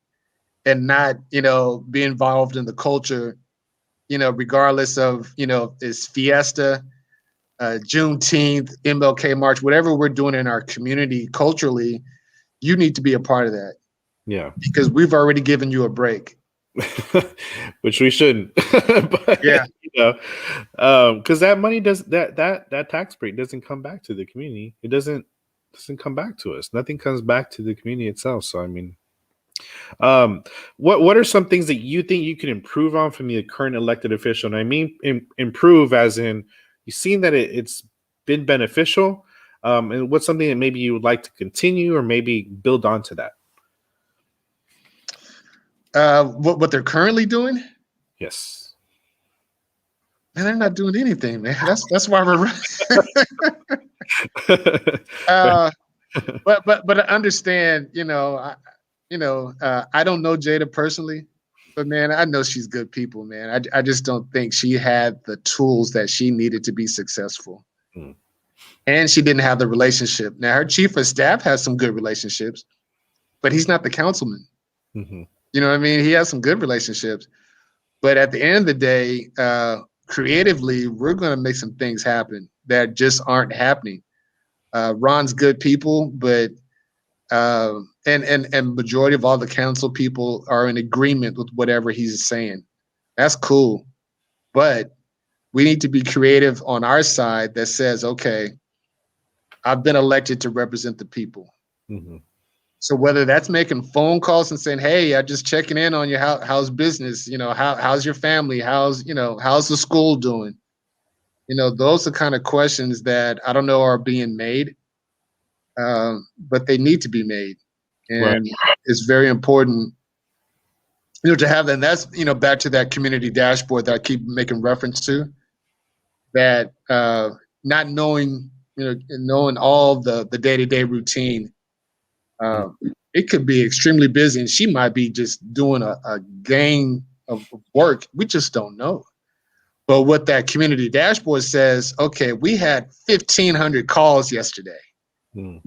and not, be involved in the culture, regardless of, is Fiesta, Juneteenth, MLK March, whatever we're doing in our community culturally, you need to be a part of that yeah. because we've already given you a break. Which we shouldn't. But Yeah. because that money does that tax break doesn't come back to the community. It doesn't come back to us. Nothing comes back to the community itself. So I mean, um, what are some things that you think you can improve on from the current elected official? And I mean, improve as in you've seen that it's been beneficial. And what's something that maybe you would like to continue or maybe build onto that? What they're currently doing, Yes. man, they're not doing anything, man. That's why we're uh but I understand, I don't know Jada personally, but man, I know she's good people, man. I just don't think she had the tools that she needed to be successful. Mm, And she didn't have the relationship. Now her chief of staff has some good relationships, but he's not the councilman. mhm. You know what I mean? He has some good relationships. But at the end of the day, creatively, we're gonna make some things happen. that just aren't happening. Ron's good people, but and majority of all the council people are in agreement with whatever he's saying. That's cool, but we need to be creative on our side that says, okay, I've been elected to represent the people. Mm-hmm. So whether that's making phone calls and saying, "Hey, I'm just checking in on you. How's business? How's your family? How's the school doing?" Those are kind of questions that I don't know are being made, but they need to be made, Right. and it's very important, to have that. And that's back to that community dashboard that I keep making reference to. That not knowing, knowing all the day-to-day routine. It could be extremely busy, and she might be just doing a gang of work. We just don't know. But what that community dashboard says, okay, we had 1,500 calls yesterday. Mm.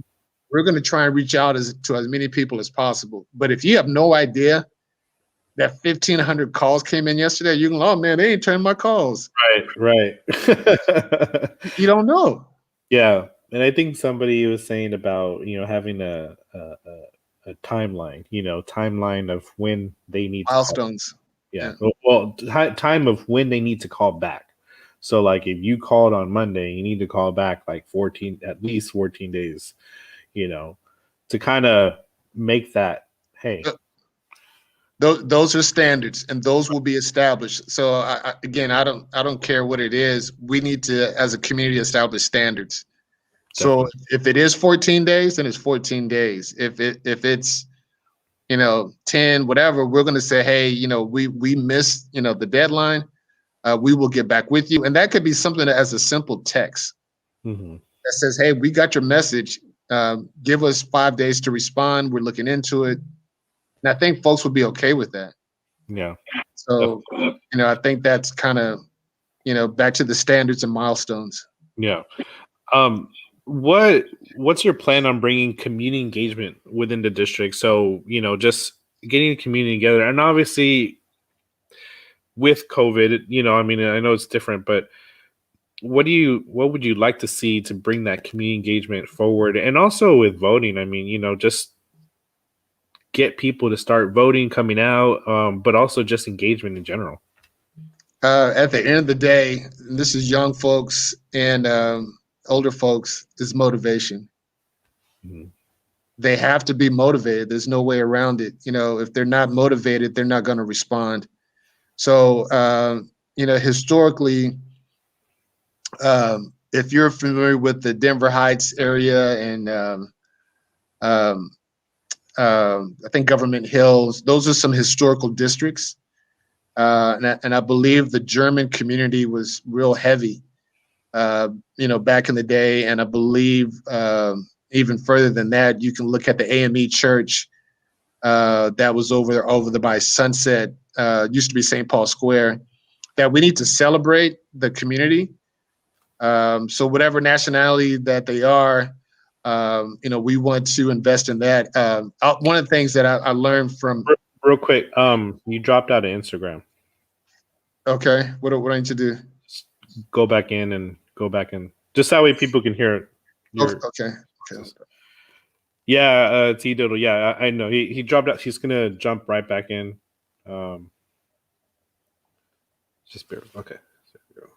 We're going to try and reach out to as many people as possible. But if you have no idea that 1,500 calls came in yesterday, you can, oh man, they ain't turning my calls. Right. You don't know. Yeah, and I think somebody was saying about having a timeline, timeline of when they need to call. Milestones. Yeah. Well, time of when they need to call back. So, like, if you called on Monday, you need to call back like at least 14 days, to kind of make that. Hey, those are standards, and those will be established. So again, I don't care what it is. We need to, as a community, establish standards. So if it is 14 days, then it's 14 days. If it's 10, whatever, we're going to say, hey, we missed the deadline. We will get back with you, and that could be something as a simple text mm-hmm. that says, hey, we got your message. Give us 5 days to respond. We're looking into it. And I think folks would be okay with that. Yeah. So, I think that's kind of, back to the standards and milestones. Yeah. What's your plan on bringing community engagement within the district? So, just getting the community together, and obviously with COVID, I mean, I know it's different, but what would you like to see to bring that community engagement forward? And also with voting, I mean, just get people to start voting, coming out, but also just engagement in general. At the end of the day, this is young folks and older folks, is motivation. Mm-hmm. They have to be motivated. There's no way around it. If they're not motivated, they're not going to respond. So, historically, if you're familiar with the Denver Heights area and I think Government Hills, those are some historical districts. And I believe the German community was real heavy, back in the day. And I believe even further than that, you can look at the AME Church that was over there by Sunset, used to be St. Paul Square, that we need to celebrate the community. So whatever nationality that they are, we want to invest in that. One of the things that I learned from real quick, you dropped out of Instagram. Okay, what do I need to do? Just go back in, just that way people can hear it. Okay. Yeah, T Doodle. Yeah, I know he dropped out. He's gonna jump right back in. Just bear. Okay. There we go.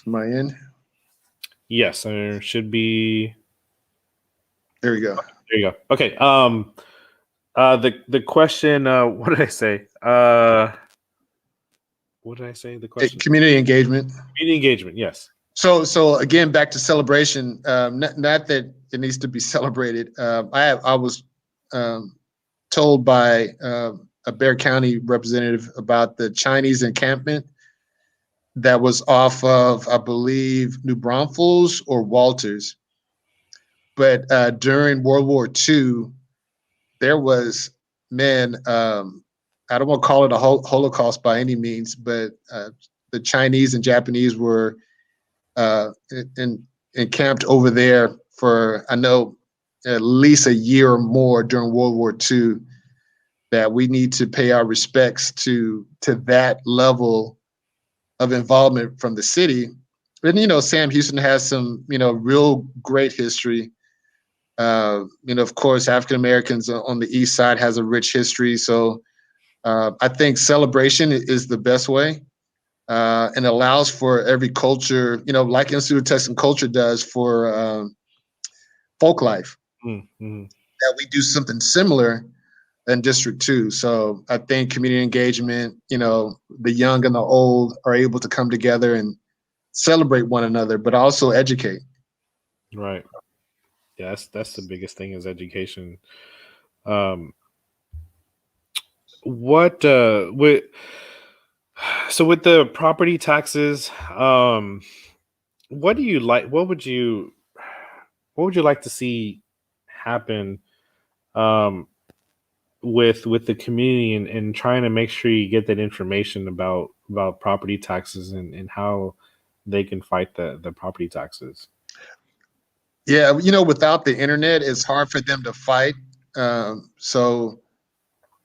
Am I in? Yes, there should be. There we go. There you go. Okay. The question. What did I say? What did I say? The question. Community engagement. Community engagement. Yes. So again, back to celebration. Not that it needs to be celebrated. I was told by a Bexar County representative about the Chinese encampment that was off of, I believe, New Braunfels or Walters. But during World War II, there was, man, I don't want to call it a Holocaust by any means, but the Chinese and Japanese were encamped over there for, I know, at least a year or more during World War II, that we need to pay our respects to that level of involvement from the city. And Sam Houston has some real great history. Of course, African Americans on the East Side has a rich history. So I think celebration is the best way, and allows for every culture, like Institute of Texan Culture does for folk life, Mm-hmm. that we do something similar in District 2. So I think community engagement, the young and the old are able to come together and celebrate one another, but also educate. Right. Yeah, that's the biggest thing is education. Um, what with so with the property taxes, what do you like? What would you like to see happen um, with the community and trying to make sure you get that information about property taxes and how they can fight the property taxes? Yeah, without the internet, it's hard for them to fight. So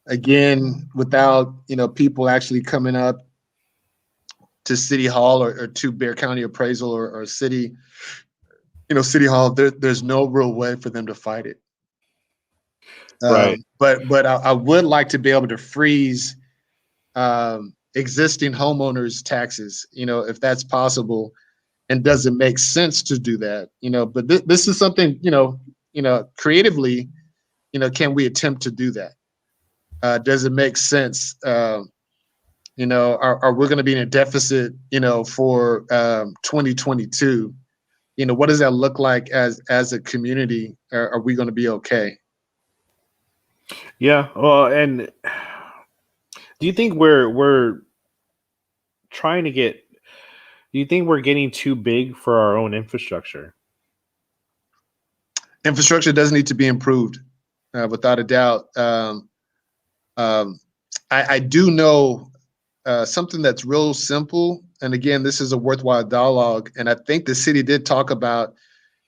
again, without people actually coming up to City Hall or to Bexar County Appraisal or City, City Hall, there's no real way for them to fight it. Right. But I would like to be able to freeze existing homeowners' taxes, if that's possible, and does it make sense to do that, But this is something, creatively, can we attempt to do that? Does it make sense? Are we going to be in a deficit, for 2022? What does that look like as a community? Are we going to be okay? Yeah. Well, and do you think we're trying to get? Do you think we're getting too big for our own infrastructure? Infrastructure does need to be improved, without a doubt. Um, I do know something that's real simple. And again, this is a worthwhile dialogue. And I think the city did talk about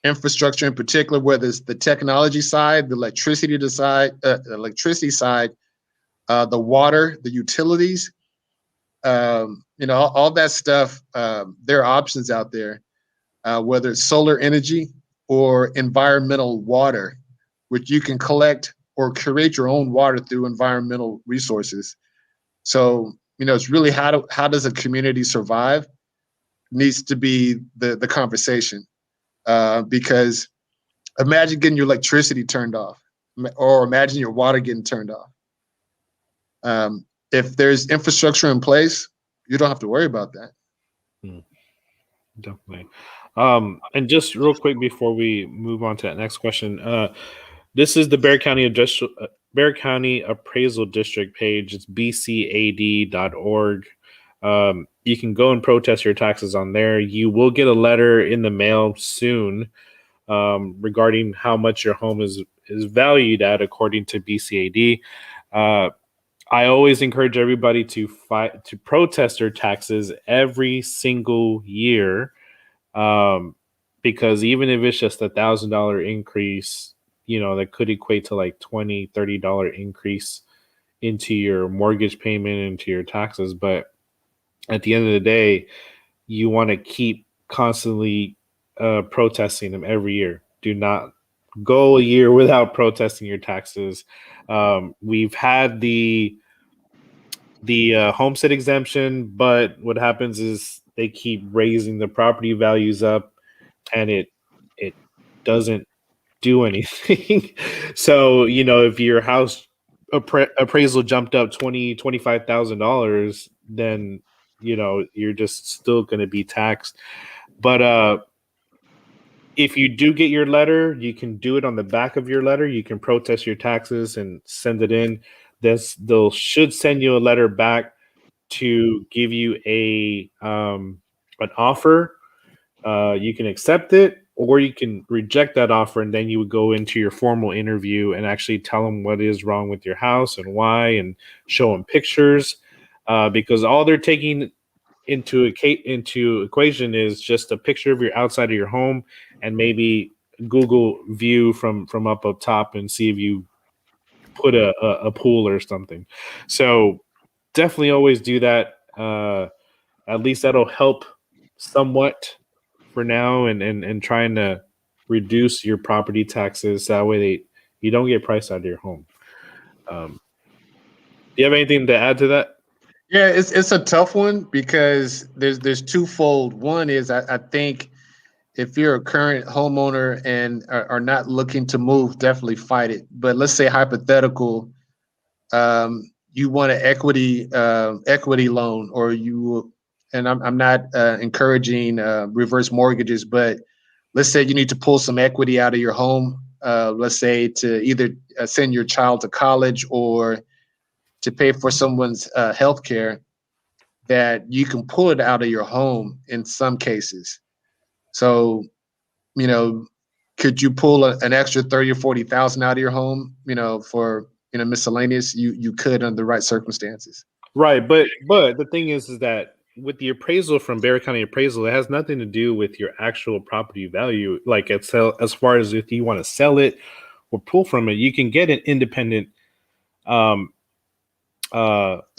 infrastructure in particular, whether it's the technology side, the electricity side, the water, the utilities, all that stuff. There are options out there, whether it's solar energy or environmental water, which you can collect or create your own water through environmental resources. So, it's really how does a community survive needs to be the conversation, because imagine getting your electricity turned off, or imagine your water getting turned off. If there's infrastructure in place, you don't have to worry about that. Hmm, definitely. And just real quick before we move on to that next question, this is the Bexar County Appraisal District page. It's bcad.org. You can go and protest your taxes on there. You will get a letter in the mail soon regarding how much your home is valued at according to BCAD. Uh, I always encourage everybody to protest their taxes every single year, um, because even if it's just $1,000 increase, that could equate to like $20-$30 increase into your mortgage payment, into your taxes. But at the end of the day, you want to keep constantly protesting them every year. Do not go a year without protesting your taxes. We've had the homestead exemption, but what happens is they keep raising the property values up, and it doesn't do anything. So if your house appraisal jumped up $25,000, then you're just still going to be taxed. But if you do get your letter, you can do it on the back of your letter. You can protest your taxes and send it in. They'll should send you a letter back to give you an offer. You can accept it or you can reject that offer, and then you would go into your formal interview and actually tell them what is wrong with your house and why, and show them pictures, because all they're taking into equation is just a picture of your outside of your home and maybe Google view from up top and see if you put a pool or something. So definitely always do that. At least that'll help somewhat for now, and trying to reduce your property taxes. That way, you don't get priced out of your home. Do you have anything to add to that? Yeah, it's a tough one because there's twofold. One is I think if you're a current homeowner and are not looking to move, definitely fight it. But let's say hypothetical, you want an equity loan, or you, and I'm not encouraging reverse mortgages, but let's say you need to pull some equity out of your home. Let's say to either send your child to college or to pay for someone's health care, that you can pull it out of your home in some cases. So, you know, could you pull an extra 30 or 40,000 out of your home, for, miscellaneous? You could under the right circumstances. Right, but the thing is that with the appraisal from Barry County Appraisal, it has nothing to do with your actual property value. Like as far as if you want to sell it or pull from it, you can get an independent um,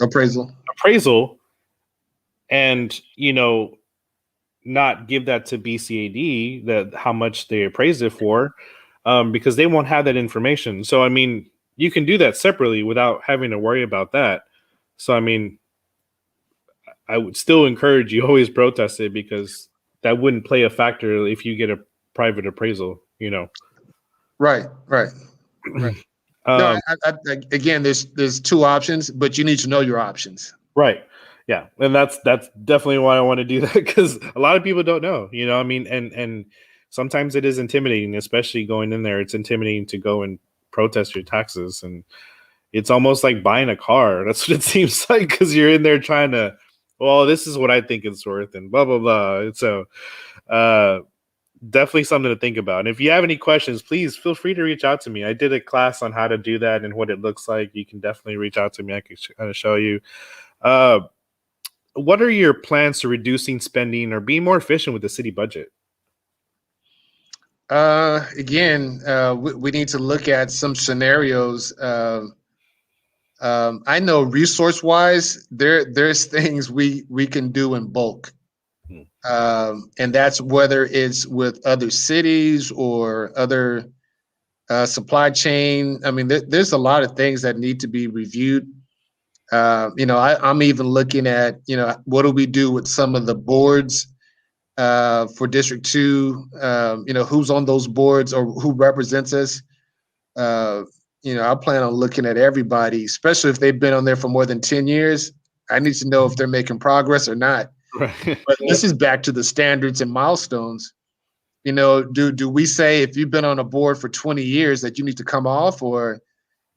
Appraisal. appraisal, and not give that to BCAD, that how much they appraised it for, because they won't have that information. So I mean, you can do that separately without having to worry about that. So I mean, I would still encourage you always protest it, because that wouldn't play a factor if you get a private appraisal. Right, right, right. No, um, again, there's two options, but you need to know your options. right. Yeah, and that's definitely why I want to do that, because a lot of people don't know. I mean, and sometimes it is intimidating, especially going in there. It's intimidating to go and protest your taxes, and it's almost like buying a car. That's what it seems like, because you're in there trying to, well, this is what I think it's worth, and blah blah blah. And so, uh, definitely something to think about. And if you have any questions, please feel free to reach out to me. I did a class on how to do that and what it looks like. You can definitely reach out to me. I can kind of show you. Uh, what are your plans to reducing spending or being more efficient with the city budget? Again, we need to look at some scenarios. I know resource wise, there's things we can do in bulk. Hmm. And that's whether it's with other cities or other supply chain. I mean, there's a lot of things that need to be reviewed. I'm even looking at, what do we do with some of the boards for District 2? Who's on those boards or who represents us? Uh, I plan on looking at everybody, especially if they've been on there for more than 10 years. I need to know if they're making progress or not. Right. But this is back to the standards and milestones. Do we say if you've been on a board for 20 years that you need to come off, or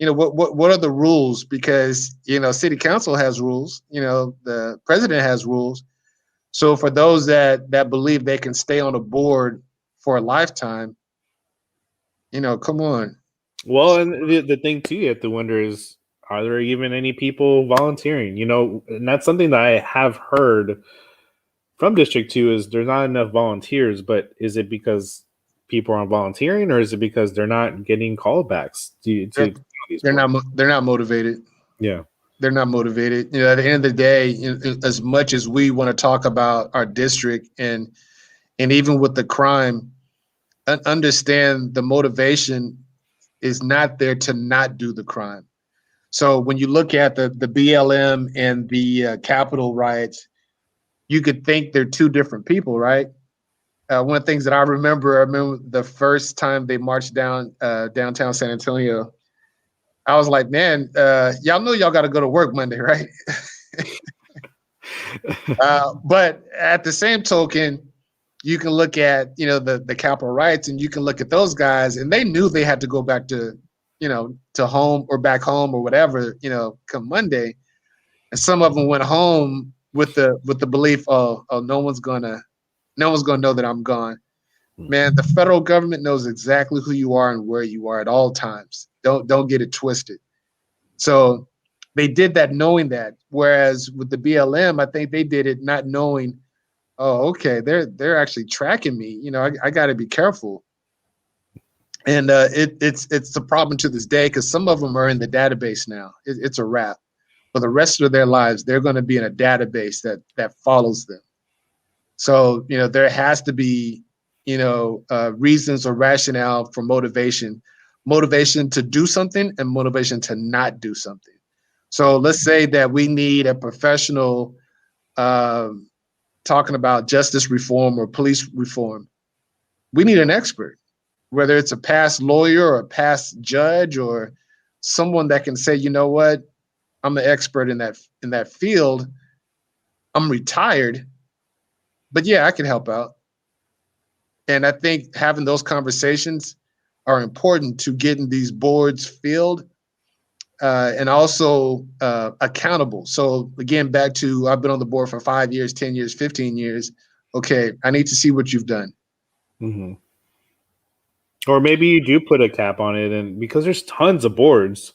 what are the rules? Because city council has rules, the president has rules. So for those that believe they can stay on a board for a lifetime, come on. Well, and the thing too, you have to wonder is, are there even any people volunteering? And that's something that I have heard from District 2, is there's not enough volunteers. But is it because people aren't volunteering, or is it because they're not getting callbacks to these They're boards? not motivated. Yeah. They're not motivated. At the end of the day, as much as we want to talk about our district and even with the crime, understand the motivation is not there to not do the crime. So when you look at the BLM and the Capitol riots, you could think they're two different people, right? One of the things that I remember the first time they marched down downtown San Antonio. I was like, man, y'all know y'all got to go to work Monday, right? But at the same token, you can look at the Capitol riots, and you can look at those guys, and they knew they had to go back to to home or back home or whatever come Monday, and some of them went home with the belief, oh, no one's gonna know that I'm gone. Man, the federal government knows exactly who you are and where you are at all times. Don't get it twisted. So they did that knowing that. Whereas with the BLM, I think they did it not knowing, oh, okay, they're actually tracking me. I got to be careful. And it's a problem to this day because some of them are in the database now. It's a wrap. for the rest of their lives, they're going to be in a database that follows them. So, there has to be, reasons or rationale for motivation to do something and motivation to not do something. So let's say that we need a professional talking about justice reform or police reform. We need an expert, whether it's a past lawyer or a past judge or someone that can say, you know what, I'm the expert in that field. I'm retired, but yeah, I can help out. And I think having those conversations are important to getting these boards filled and also accountable. So again, back to I've been on the board for 5 years, 10 years, 15 years. Okay, I need to see what you've done. Mm-hmm. Or maybe you do put a cap on it, and because there's tons of boards,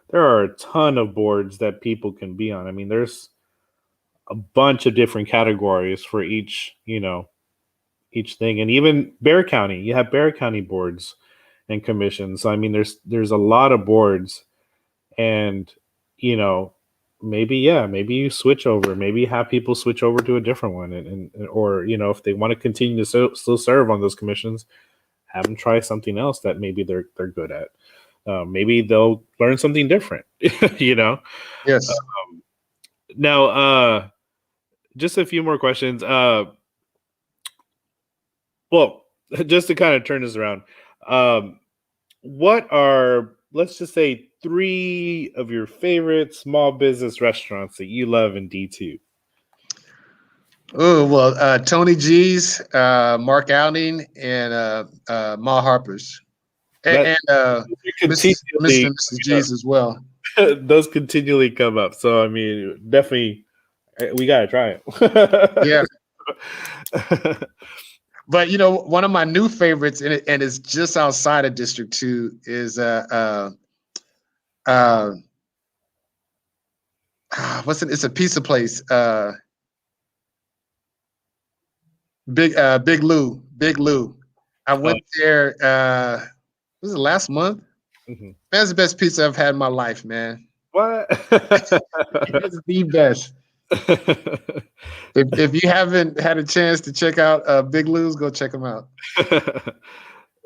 there are a ton of boards that people can be on. I mean, there's a bunch of different categories for each thing, and even Bear County, you have Bear County boards and commissions. So, I mean, there's a lot of boards, and you know, maybe you switch over, maybe you have people switch over to a different one, and or if they want to continue to still serve on those commissions, have them try something else that maybe they're good at. Maybe they'll learn something different. you know. Yes. Now, just a few more questions. Well, just to kind of turn this around, what are, let's just say, three of your favorite small business restaurants that you love in D2? Oh, well, Tony G's, Mark Outing, and Ma Harper's, and, That and Mr. continually and Mrs. G's as well. those continually come up. So I mean, definitely, we gotta try Yeah. it. But one of my new favorites, and it's just outside of District 2, is uh, what's it? It's a pizza place. Big Lou. Big Lou. I went there. Was it last month? Mhm. That's the best pizza I've had in my life, man. What? It's the best. If you haven't had a chance to check out Big Lou's, go check them out.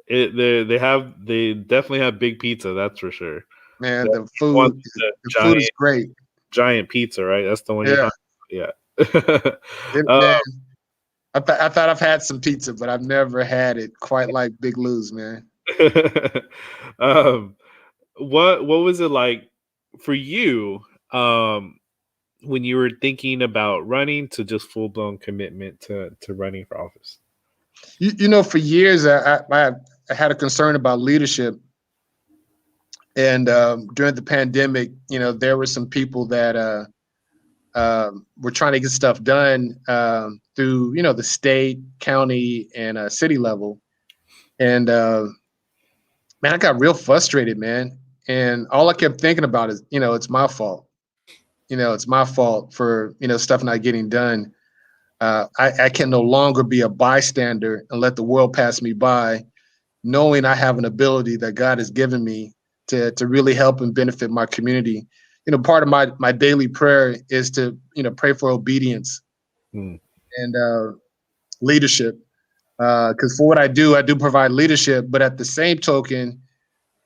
They definitely have big pizza, that's for sure. Man, The the one, food the the food is great. giant pizza, right? That's the one you Yeah, talk. Yeah. man. I thought I've had some pizza, but I've never had it quite like Big Lou's, man. um, what was it like for you when you were thinking about running to just full blown commitment to running for office? For years I had a concern about leadership, and during the pandemic, there were some people that were trying to get stuff done through the state, county, and city level, and man, I got real frustrated, man. And all I kept thinking about is, it's my fault. It's my fault for stuff not getting done. I can no longer be a bystander and let the world pass me by, knowing I have an ability that God has given me to really help and benefit my community. Part of my daily prayer is to pray for obedience Hmm. and leadership, because for what I do provide leadership, but at the same token,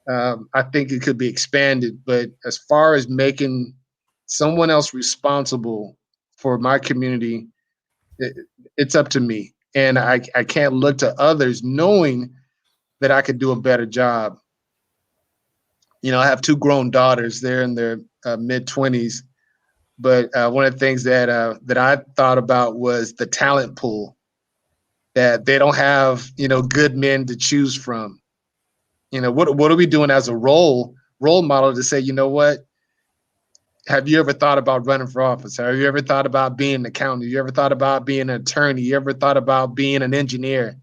I think it could be expanded. But as far as making someone else responsible for my community, it, it's up to me. And I can't look to others knowing that I could do a better job. I have two grown daughters. They're in their mid-20s. But one of the things that I thought about was the talent pool, that they don't have, good men to choose from. What are we doing as a role model to say, you know what? Have you ever thought about running for office? Have you ever thought about being an accountant? Have you ever thought about being an attorney? You ever thought about being an engineer?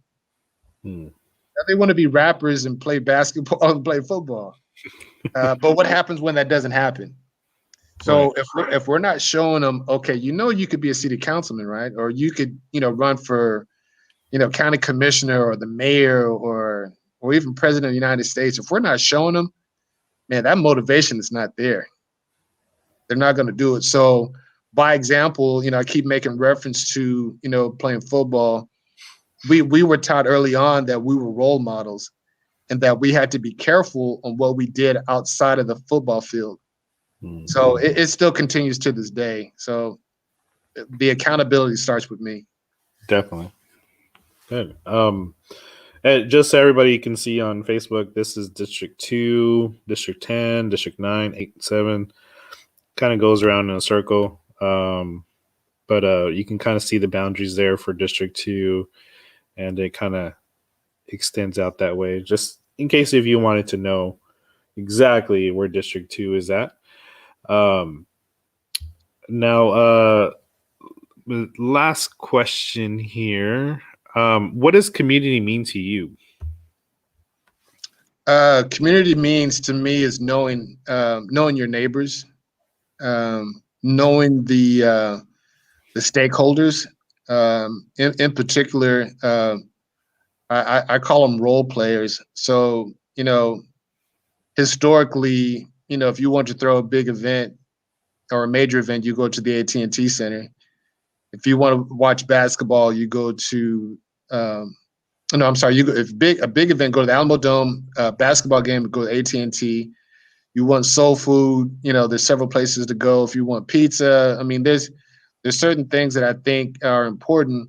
Hmm. Now they want to be rappers and play basketball and play football. But what happens when that doesn't happen? Right. So if we're not showing them, okay, you could be a city councilman, right? Or you could, run for, county commissioner or the mayor or even president of the United States. If we're not showing them, man, that motivation is not there. They're not going to do it. So, by example, I keep making reference to playing football. We were taught early on that we were role models and that we had to be careful on what we did outside of the football field. So it still continues to this day. So the accountability starts with me. Definitely. Good. And just so everybody can see on Facebook, this is District 2, District 10, District 9, 8, 7. Kind of goes around in a circle. But you can kind of see the boundaries there for District 2, and it kind of extends out that way, just in case if you wanted to know exactly where District 2 is at. Now, last question here. What does community mean to you? Community means to me is knowing your neighbors, knowing the stakeholders. In particular, I call them role players. So historically, if you want to throw a big event or a major event, you go to the AT&T Center. If you want to watch basketball, you go to no, I'm sorry. If a big event, go to the Alamo Dome. Basketball game, go to AT&T. You want soul food, there's several places to go. If you want pizza, I mean, there's certain things that I think are important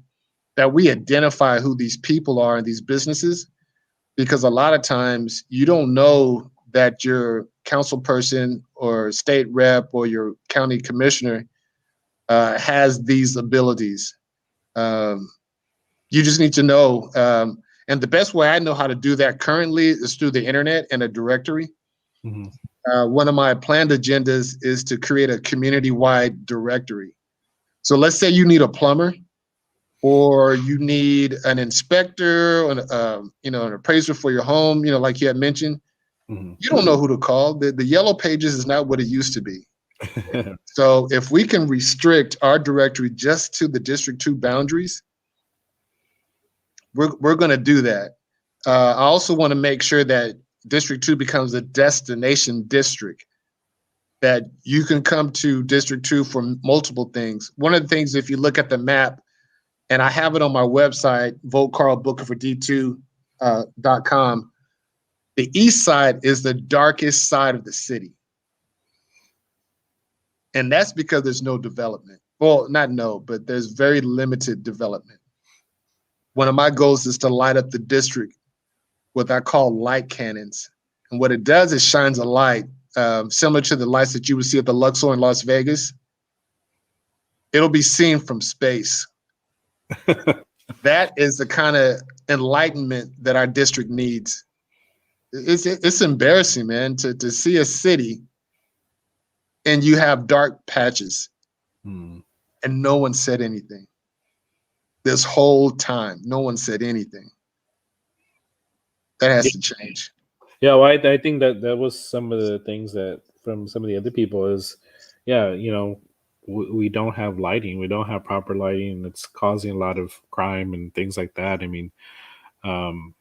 that we identify who these people are in these businesses, because a lot of times you don't know that your council person or state rep or your county commissioner has these abilities. You just need to know. And the best way I know how to do that currently is through the internet and a directory. Mm-hmm. One of my planned agendas is to create a community-wide directory. So let's say you need a plumber, or you need an inspector, an appraiser for your home, like you had mentioned. Mm-hmm. You don't know who to call. The yellow pages is not what it used to be. So if we can restrict our directory just to the District 2 boundaries, we're going to do that. I also want to make sure that District 2 becomes a destination district, that you can come to District 2 for multiple things. One of the things, if you look at the map, and I have it on my website, votecarlbookerford.com, the east side is the darkest side of the city. And that's because there's no development. Well, not no, but there's very limited development. One of my goals is to light up the district, what I call light cannons. And what it does is shines a light, similar to the lights that you would see at the Luxor in Las Vegas. It'll be seen from space. That is the kind of enlightenment that our district needs. It's embarrassing, man, to see a city and you have dark patches and no one said anything. This whole time, no one said anything. That has to change. Yeah, well, I think that was some of the things that from some of the other people is, yeah, we don't have lighting, we don't have proper lighting, and it's causing a lot of crime and things like that. I mean, and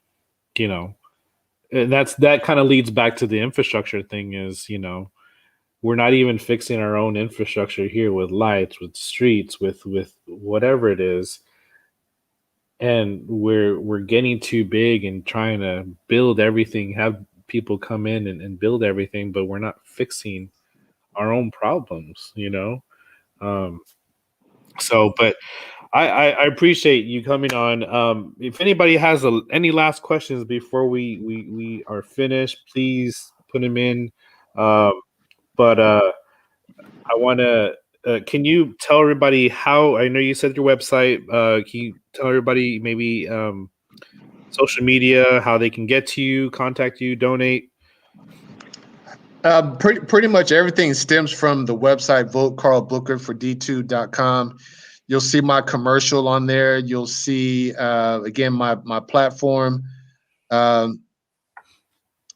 that kind of leads back to the infrastructure thing. Is we're not even fixing our own infrastructure here with lights, with streets, with whatever it is. And we're getting too big and trying to build everything, have people come in and build everything, but we're not fixing our own problems, So, but I appreciate you coming on. If anybody has any last questions before we are finished, please put them in. But I want to. Can you tell everybody how? I know you said your website. Can you tell everybody maybe social media, how they can get to you, contact you, donate? Pretty much everything stems from the website votecarlbookerford.com. You'll see my commercial on there. You'll see again my platform.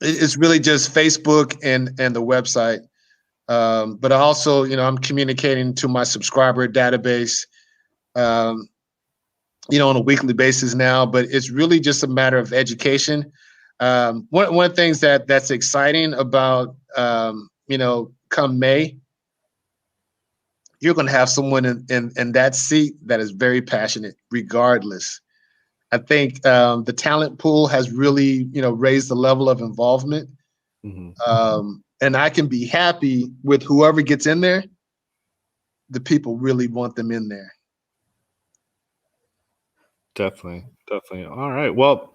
It's really just Facebook and the website. But also, I'm communicating to my subscriber database, on a weekly basis now. But it's really just a matter of education. One of the things that's exciting about, come May, you're going to have someone in that seat that is very passionate, regardless. I think the talent pool has really, raised the level of involvement. Mhm. And I can be happy with whoever gets in there. The people really want them in there. Definitely. Definitely. All right. Well,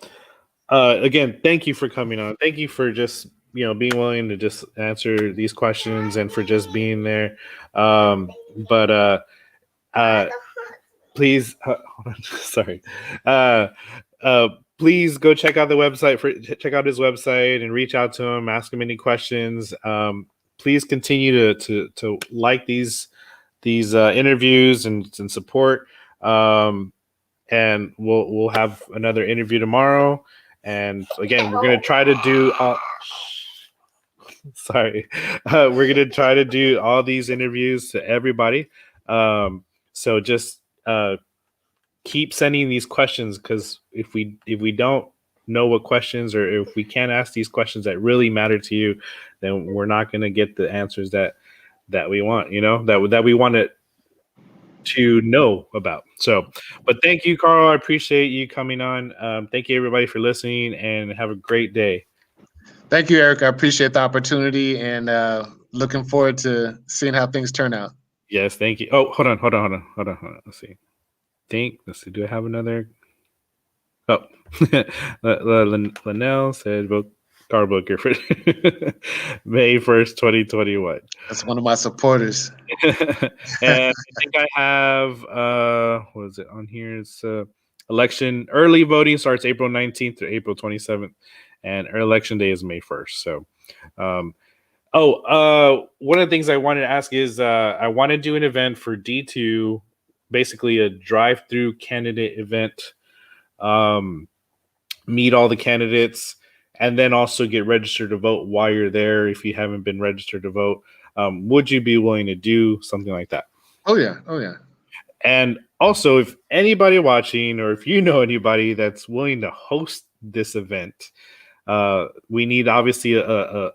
again, thank you for coming on. Thank you for just being willing to just answer these questions and for just being there. But uh, please, hold on, sorry. Uh, uh, please go check out the website check out his website and reach out to him. Ask him any questions. Please continue to like these interviews and support. And we'll have another interview tomorrow. And again, we're gonna try to do sorry, we're gonna try to do all these interviews to everybody. So just keep sending these questions, because if we don't know what questions, or if we can't ask these questions that really matter to you, then we're not gonna get the answers that we want. That we want to know about. So, but thank you, Carl. I appreciate you coming on. Thank you, everybody, for listening, and have a great day. Thank you, Eric. I appreciate the opportunity, and looking forward to seeing how things turn out. Yes, thank you. Oh, hold on. Let's see. Let's see. Do I have another? Oh, Linnell said book Carl Booker for May 1st, 2021. That's one of my supporters. And I think I have what is it on here? It's election early voting starts April 19th to April 27th, and election day is May 1st. So um one of the things I wanted to ask is I want to do an event for D2, basically a drive-through candidate event. Meet all the candidates, and then also get registered to vote while you're there if you haven't been registered to vote. Would you be willing to do something like that? Oh yeah. Oh yeah. And also, if anybody watching, or if you know anybody that's willing to host this event, we need obviously a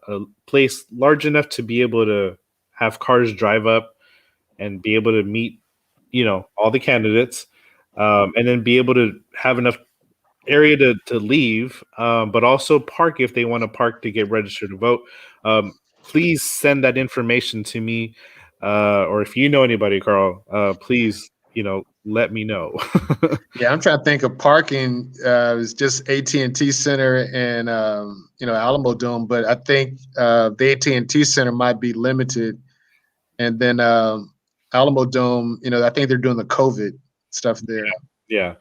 place large enough to be able to have cars drive up and be able to meet, all the candidates, and then be able to have enough area to leave, but also park if they want to park to get registered to vote. Please send that information to me, or if you know anybody, Carl, please, let me know. Yeah, I'm trying to think of parking. It's just AT&T Center and Alamo Dome, but I think the AT&T Center might be limited, and then Alamo Dome. I think they're doing the COVID stuff there. Yeah.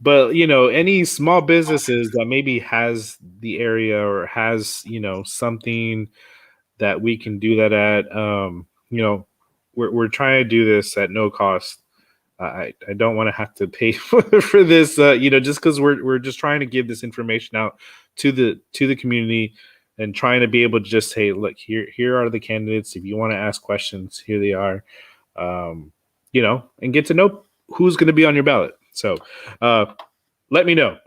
But, any small businesses that maybe has the area or has, something that we can do that at, we're trying to do this at no cost. I don't want to have to pay for this, just because we're just trying to give this information out to the community, and trying to be able to just say, look, here are the candidates. If you want to ask questions, here they are, and get to know who's going to be on your ballot. So let me know.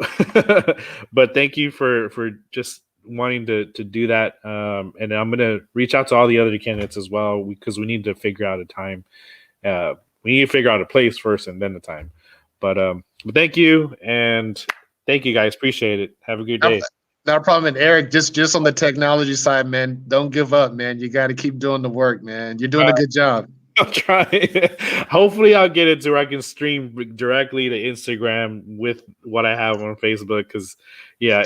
But thank you for just wanting to do that. And I'm going to reach out to all the other candidates as well, because we need to figure out a time. We need to figure out a place first and then the time. But thank you, and thank you guys. Appreciate it. Have a good day. Not a problem. And Eric, just on the technology side, man, don't give up, man. You got to keep doing the work, man. You're doing a good job. I'll try. Hopefully, I'll get it to where I can stream directly to Instagram with what I have on Facebook. Because, yeah,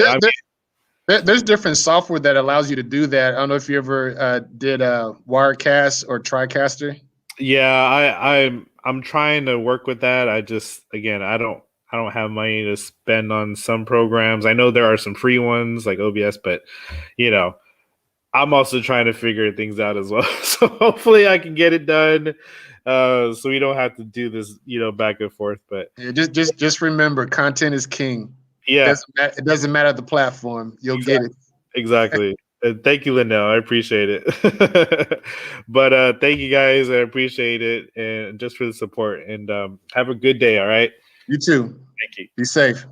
there's different software that allows you to do that. I don't know if you ever did Wirecast or TriCaster. Yeah, I'm trying to work with that. I just, again, I don't have money to spend on some programs. I know there are some free ones like OBS, but I'm also trying to figure things out as well. So hopefully I can get it done, so we don't have to do this, back and forth. But yeah, just remember, content is king. Yeah, it doesn't matter the platform. You'll get it. Exactly. Thank you, Linnell. I appreciate it. But thank you guys. I appreciate it, and just for the support. And have a good day. All right. You too. Thank you. Be safe.